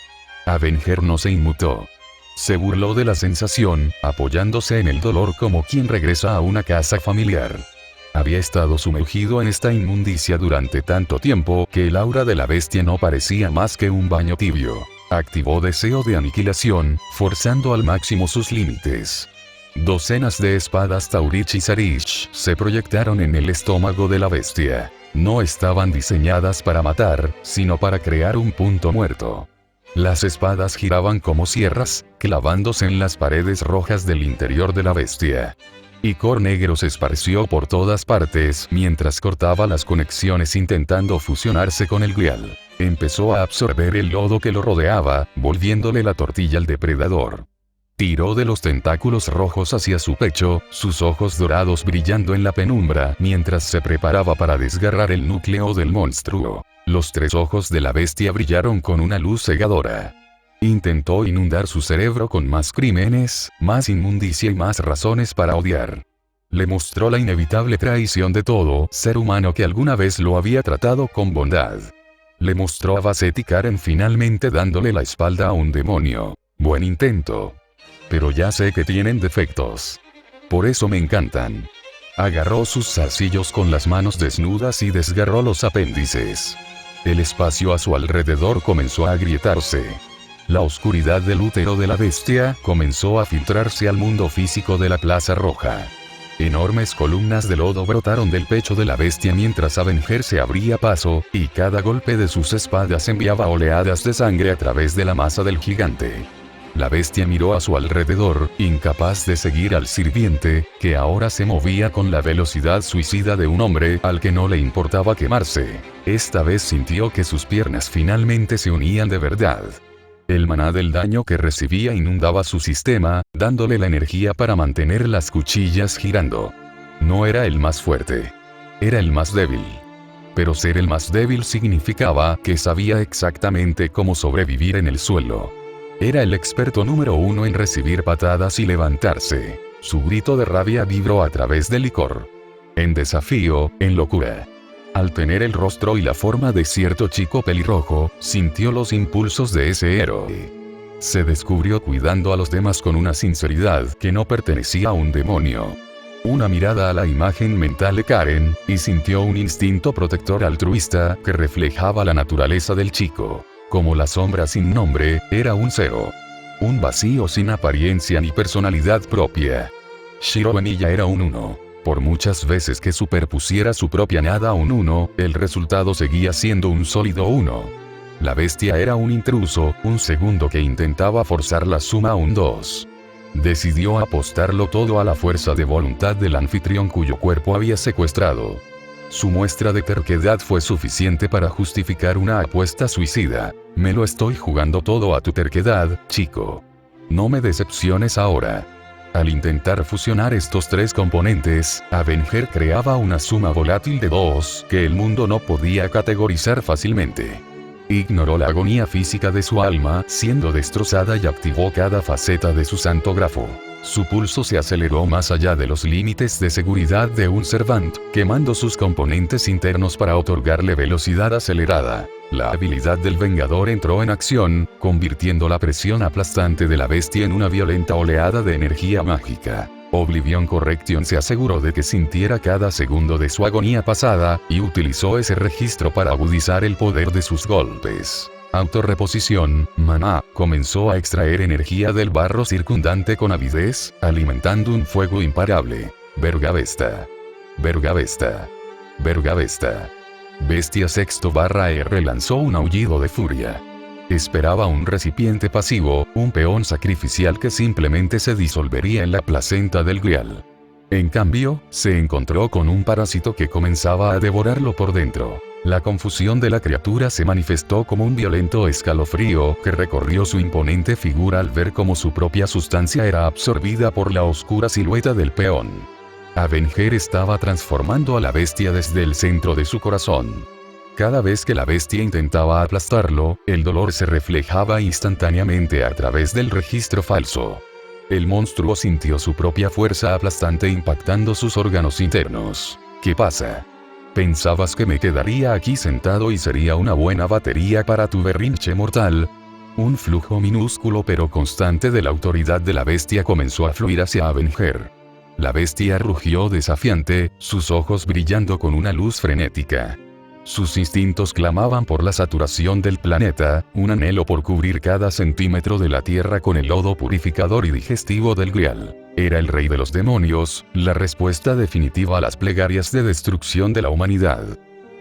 Avenger no se inmutó. Se burló de la sensación, apoyándose en el dolor como quien regresa a una casa familiar. Había estado sumergido en esta inmundicia durante tanto tiempo que el aura de la bestia no parecía más que un baño tibio. Activó deseo de aniquilación, forzando al máximo sus límites. Docenas de espadas Taurich y Sarich se proyectaron en el estómago de la bestia. No estaban diseñadas para matar, sino para crear un punto muerto. Las espadas giraban como sierras, clavándose en las paredes rojas del interior de la bestia. Icor negro se esparció por todas partes mientras cortaba las conexiones intentando fusionarse con el grial. Empezó a absorber el lodo que lo rodeaba, volviéndole la tortilla al depredador. Tiró de los tentáculos rojos hacia su pecho, sus ojos dorados brillando en la penumbra mientras se preparaba para desgarrar el núcleo del monstruo. Los tres ojos de la bestia brillaron con una luz cegadora. Intentó inundar su cerebro con más crímenes, más inmundicia y más razones para odiar. Le mostró la inevitable traición de todo ser humano que alguna vez lo había tratado con bondad. Le mostró a Basset y Karen finalmente dándole la espalda a un demonio. Buen intento. Pero ya sé que tienen defectos. Por eso me encantan. Agarró sus zarcillos con las manos desnudas y desgarró los apéndices. El espacio a su alrededor comenzó a agrietarse. La oscuridad del útero de la bestia comenzó a filtrarse al mundo físico de la Plaza Roja. Enormes columnas de lodo brotaron del pecho de la bestia mientras Avenger se abría paso, y cada golpe de sus espadas enviaba oleadas de sangre a través de la masa del gigante. La bestia miró a su alrededor, incapaz de seguir al sirviente, que ahora se movía con la velocidad suicida de un hombre al que no le importaba quemarse. Esta vez sintió que sus piernas finalmente se unían de verdad. El maná del daño que recibía inundaba su sistema, dándole la energía para mantener las cuchillas girando. No era el más fuerte. Era el más débil. Pero ser el más débil significaba que sabía exactamente cómo sobrevivir en el suelo. Era el experto número 1 en recibir patadas y levantarse. Su grito de rabia vibró a través del licor. En desafío, en locura. Al tener el rostro y la forma de cierto chico pelirrojo, sintió los impulsos de ese héroe. Se descubrió cuidando a los demás con una sinceridad que no pertenecía a un demonio. Una mirada a la imagen mental de Karen, y sintió un instinto protector altruista que reflejaba la naturaleza del chico. Como la sombra sin nombre, era un cero. Un vacío sin apariencia ni personalidad propia. Shiro en ella era un 1. Por muchas veces que superpusiera su propia nada a un 1, el resultado seguía siendo un sólido 1. La bestia era un intruso, un segundo que intentaba forzar la suma a un 2. Decidió apostarlo todo a la fuerza de voluntad del anfitrión cuyo cuerpo había secuestrado. Su muestra de terquedad fue suficiente para justificar una apuesta suicida. Me lo estoy jugando todo a tu terquedad, chico. No me decepciones ahora. Al intentar fusionar estos tres componentes, Avenger creaba una suma volátil de 2 que el mundo no podía categorizar fácilmente. Ignoró la agonía física de su alma siendo destrozada y activó cada faceta de su santo grafo. Su pulso se aceleró más allá de los límites de seguridad de un Servant, quemando sus componentes internos para otorgarle velocidad acelerada. La habilidad del Vengador entró en acción, convirtiendo la presión aplastante de la bestia en una violenta oleada de energía mágica. Oblivion Correction se aseguró de que sintiera cada segundo de su agonía pasada, y utilizó ese registro para agudizar el poder de sus golpes. Autorreposición, Maná, comenzó a extraer energía del barro circundante con avidez, alimentando un fuego imparable. Vergavesta. Vergavesta. Vergavesta. Bestia sexto/R lanzó un aullido de furia. Esperaba un recipiente pasivo, un peón sacrificial que simplemente se disolvería en la placenta del Grial. En cambio, se encontró con un parásito que comenzaba a devorarlo por dentro. La confusión de la criatura se manifestó como un violento escalofrío que recorrió su imponente figura al ver cómo su propia sustancia era absorbida por la oscura silueta del peón. Avenger estaba transformando a la bestia desde el centro de su corazón. Cada vez que la bestia intentaba aplastarlo, el dolor se reflejaba instantáneamente a través del registro falso. El monstruo sintió su propia fuerza aplastante impactando sus órganos internos. ¿Qué pasa? ¿Pensabas que me quedaría aquí sentado y sería una buena batería para tu berrinche mortal? Un flujo minúsculo pero constante de la autoridad de la bestia comenzó a fluir hacia Avenger. La bestia rugió desafiante, sus ojos brillando con una luz frenética. Sus instintos clamaban por la saturación del planeta, un anhelo por cubrir cada centímetro de la tierra con el lodo purificador y digestivo del Grial. Era el rey de los demonios, la respuesta definitiva a las plegarias de destrucción de la humanidad.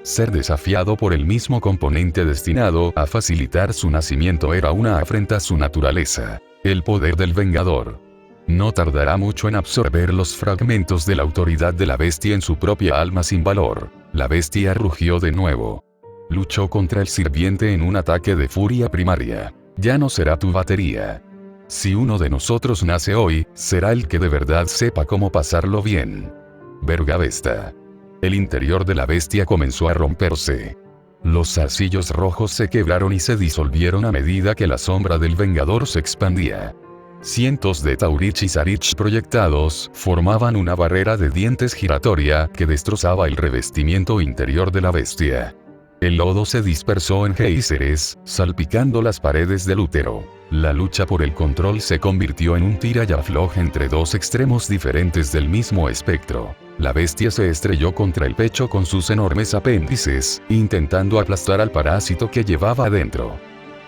Ser desafiado por el mismo componente destinado a facilitar su nacimiento era una afrenta a su naturaleza. El poder del Vengador. No tardará mucho en absorber los fragmentos de la autoridad de la bestia en su propia alma sin valor. La bestia rugió de nuevo. Luchó contra el sirviente en un ataque de furia primaria. Ya no será tu batería. Si uno de nosotros nace hoy, será el que de verdad sepa cómo pasarlo bien. Vergavesta. El interior de la bestia comenzó a romperse. Los zarcillos rojos se quebraron y se disolvieron a medida que la sombra del Vengador se expandía. Cientos de Taurich y Zarich proyectados formaban una barrera de dientes giratoria que destrozaba el revestimiento interior de la bestia. El lodo se dispersó en géiseres, salpicando las paredes del útero. La lucha por el control se convirtió en un tira y afloja entre dos extremos diferentes del mismo espectro. La bestia se estrelló contra el pecho con sus enormes apéndices, intentando aplastar al parásito que llevaba adentro.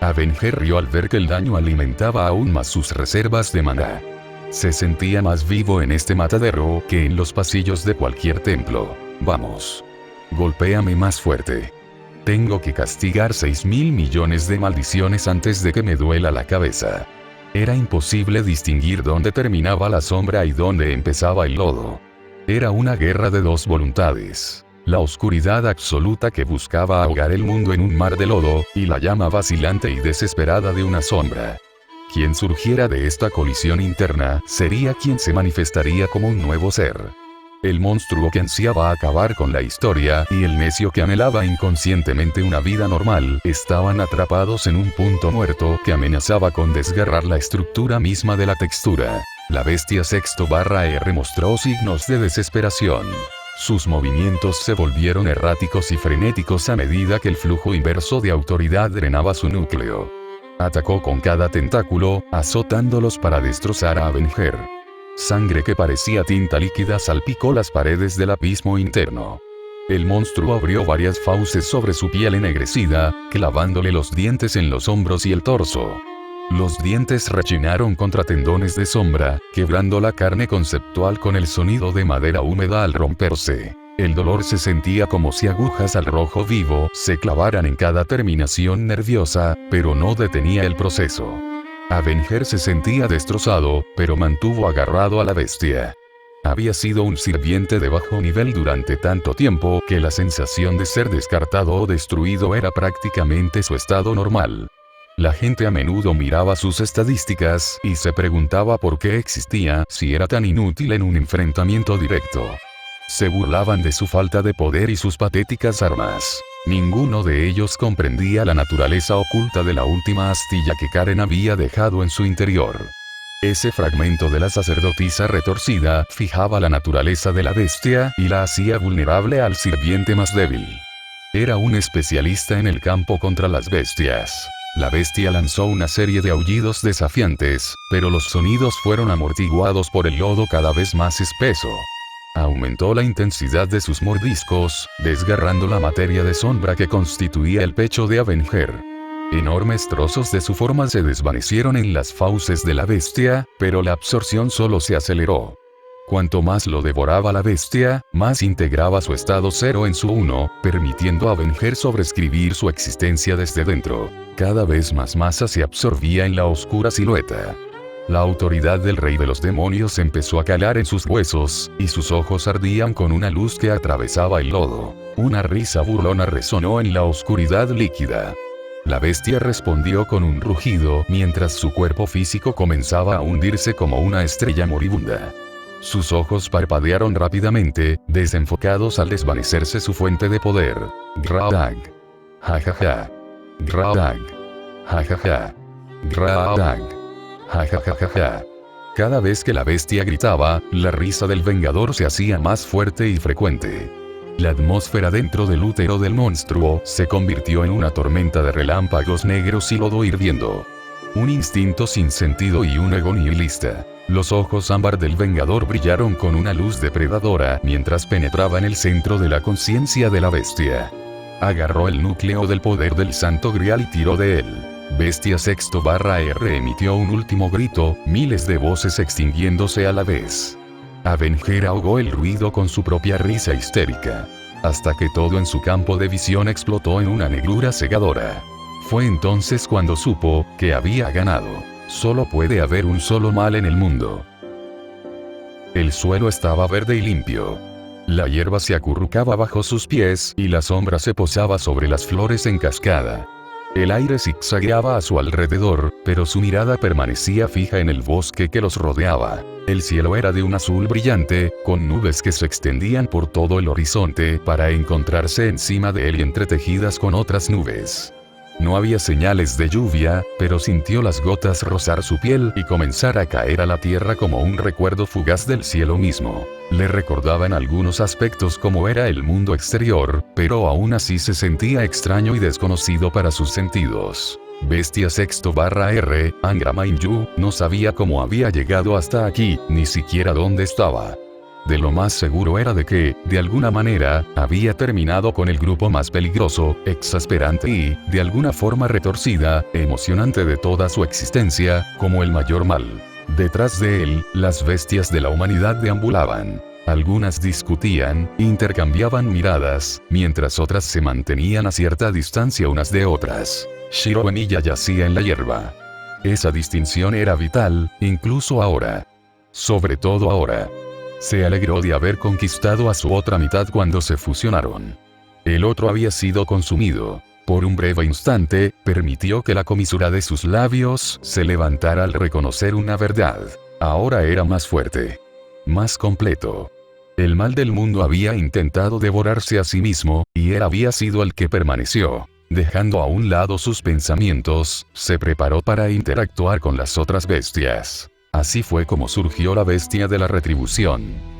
Avenger rió al ver que el daño alimentaba aún más sus reservas de maná. Se sentía más vivo en este matadero que en los pasillos de cualquier templo. Vamos. Golpéame más fuerte. Tengo que castigar 6.000 millones de maldiciones antes de que me duela la cabeza. Era imposible distinguir dónde terminaba la sombra y dónde empezaba el lodo. Era una guerra de dos voluntades. La oscuridad absoluta que buscaba ahogar el mundo en un mar de lodo, y la llama vacilante y desesperada de una sombra. Quien surgiera de esta colisión interna, sería quien se manifestaría como un nuevo ser. El monstruo que ansiaba acabar con la historia, y el necio que anhelaba inconscientemente una vida normal, estaban atrapados en un punto muerto que amenazaba con desgarrar la estructura misma de la textura. La bestia sexto/R mostró signos de desesperación. Sus movimientos se volvieron erráticos y frenéticos a medida que el flujo inverso de autoridad drenaba su núcleo. Atacó con cada tentáculo, azotándolos para destrozar a Avenger. Sangre que parecía tinta líquida salpicó las paredes del abismo interno. El monstruo abrió varias fauces sobre su piel ennegrecida, clavándole los dientes en los hombros y el torso. Los dientes rechinaron contra tendones de sombra, quebrando la carne conceptual con el sonido de madera húmeda al romperse. El dolor se sentía como si agujas al rojo vivo se clavaran en cada terminación nerviosa, pero no detenía el proceso. Avenger se sentía destrozado, pero mantuvo agarrado a la bestia. Había sido un sirviente de bajo nivel durante tanto tiempo que la sensación de ser descartado o destruido era prácticamente su estado normal. La gente a menudo miraba sus estadísticas y se preguntaba por qué existía si era tan inútil en un enfrentamiento directo. Se burlaban de su falta de poder y sus patéticas armas. Ninguno de ellos comprendía la naturaleza oculta de la última astilla que Karen había dejado en su interior. Ese fragmento de la sacerdotisa retorcida fijaba la naturaleza de la bestia y la hacía vulnerable al sirviente más débil. Era un especialista en el campo contra las bestias. La bestia lanzó una serie de aullidos desafiantes, pero los sonidos fueron amortiguados por el lodo cada vez más espeso. Aumentó la intensidad de sus mordiscos, desgarrando la materia de sombra que constituía el pecho de Avenger. Enormes trozos de su forma se desvanecieron en las fauces de la bestia, pero la absorción solo se aceleró. Cuanto más lo devoraba la bestia, más integraba su estado cero en su uno, permitiendo a Avenger sobreescribir su existencia desde dentro. Cada vez más masa se absorbía en la oscura silueta. La autoridad del rey de los demonios empezó a calar en sus huesos, y sus ojos ardían con una luz que atravesaba el lodo. Una risa burlona resonó en la oscuridad líquida. La bestia respondió con un rugido mientras su cuerpo físico comenzaba a hundirse como una estrella moribunda. Sus ojos parpadearon rápidamente, desenfocados al desvanecerse su fuente de poder. Gradag. Jajaja. Gradag. Jajaja. Gradag. Jajajaja. Cada vez que la bestia gritaba, la risa del vengador se hacía más fuerte y frecuente. La atmósfera dentro del útero del monstruo se convirtió en una tormenta de relámpagos negros y lodo hirviendo. Un instinto sin sentido y un ego nihilista. Los ojos ámbar del vengador brillaron con una luz depredadora mientras penetraba en el centro de la conciencia de la bestia. Agarró el núcleo del poder del Santo Grial y tiró de él. Bestia sexto/R emitió un último grito, miles de voces extinguiéndose a la vez. Avenger ahogó el ruido con su propia risa histérica. Hasta que todo en su campo de visión explotó en una negrura cegadora. Fue entonces cuando supo que había ganado. Solo puede haber un solo mal en el mundo. El suelo estaba verde y limpio. La hierba se acurrucaba bajo sus pies y la sombra se posaba sobre las flores en cascada. El aire zigzagueaba a su alrededor, pero su mirada permanecía fija en el bosque que los rodeaba. El cielo era de un azul brillante, con nubes que se extendían por todo el horizonte para encontrarse encima de él y entretejidas con otras nubes. No había señales de lluvia, pero sintió las gotas rozar su piel y comenzar a caer a la tierra como un recuerdo fugaz del cielo mismo. Le recordaba en algunos aspectos cómo era el mundo exterior, pero aún así se sentía extraño y desconocido para sus sentidos. Bestia sexto/R, Angra Mainyu, no sabía cómo había llegado hasta aquí, ni siquiera dónde estaba. De lo más seguro era de que, de alguna manera, había terminado con el grupo más peligroso, exasperante y, de alguna forma retorcida, emocionante de toda su existencia, como el mayor mal. Detrás de él, las bestias de la humanidad deambulaban. Algunas discutían, intercambiaban miradas, mientras otras se mantenían a cierta distancia unas de otras. Shiro Emiya yacía en la hierba. Esa distinción era vital, incluso ahora. Sobre todo ahora. Se alegró de haber conquistado a su otra mitad cuando se fusionaron. El otro había sido consumido. Por un breve instante, permitió que la comisura de sus labios se levantara al reconocer una verdad. Ahora era más fuerte. Más completo. El mal del mundo había intentado devorarse a sí mismo, y él había sido el que permaneció. Dejando a un lado sus pensamientos, se preparó para interactuar con las otras bestias. Así fue como surgió la bestia de la retribución.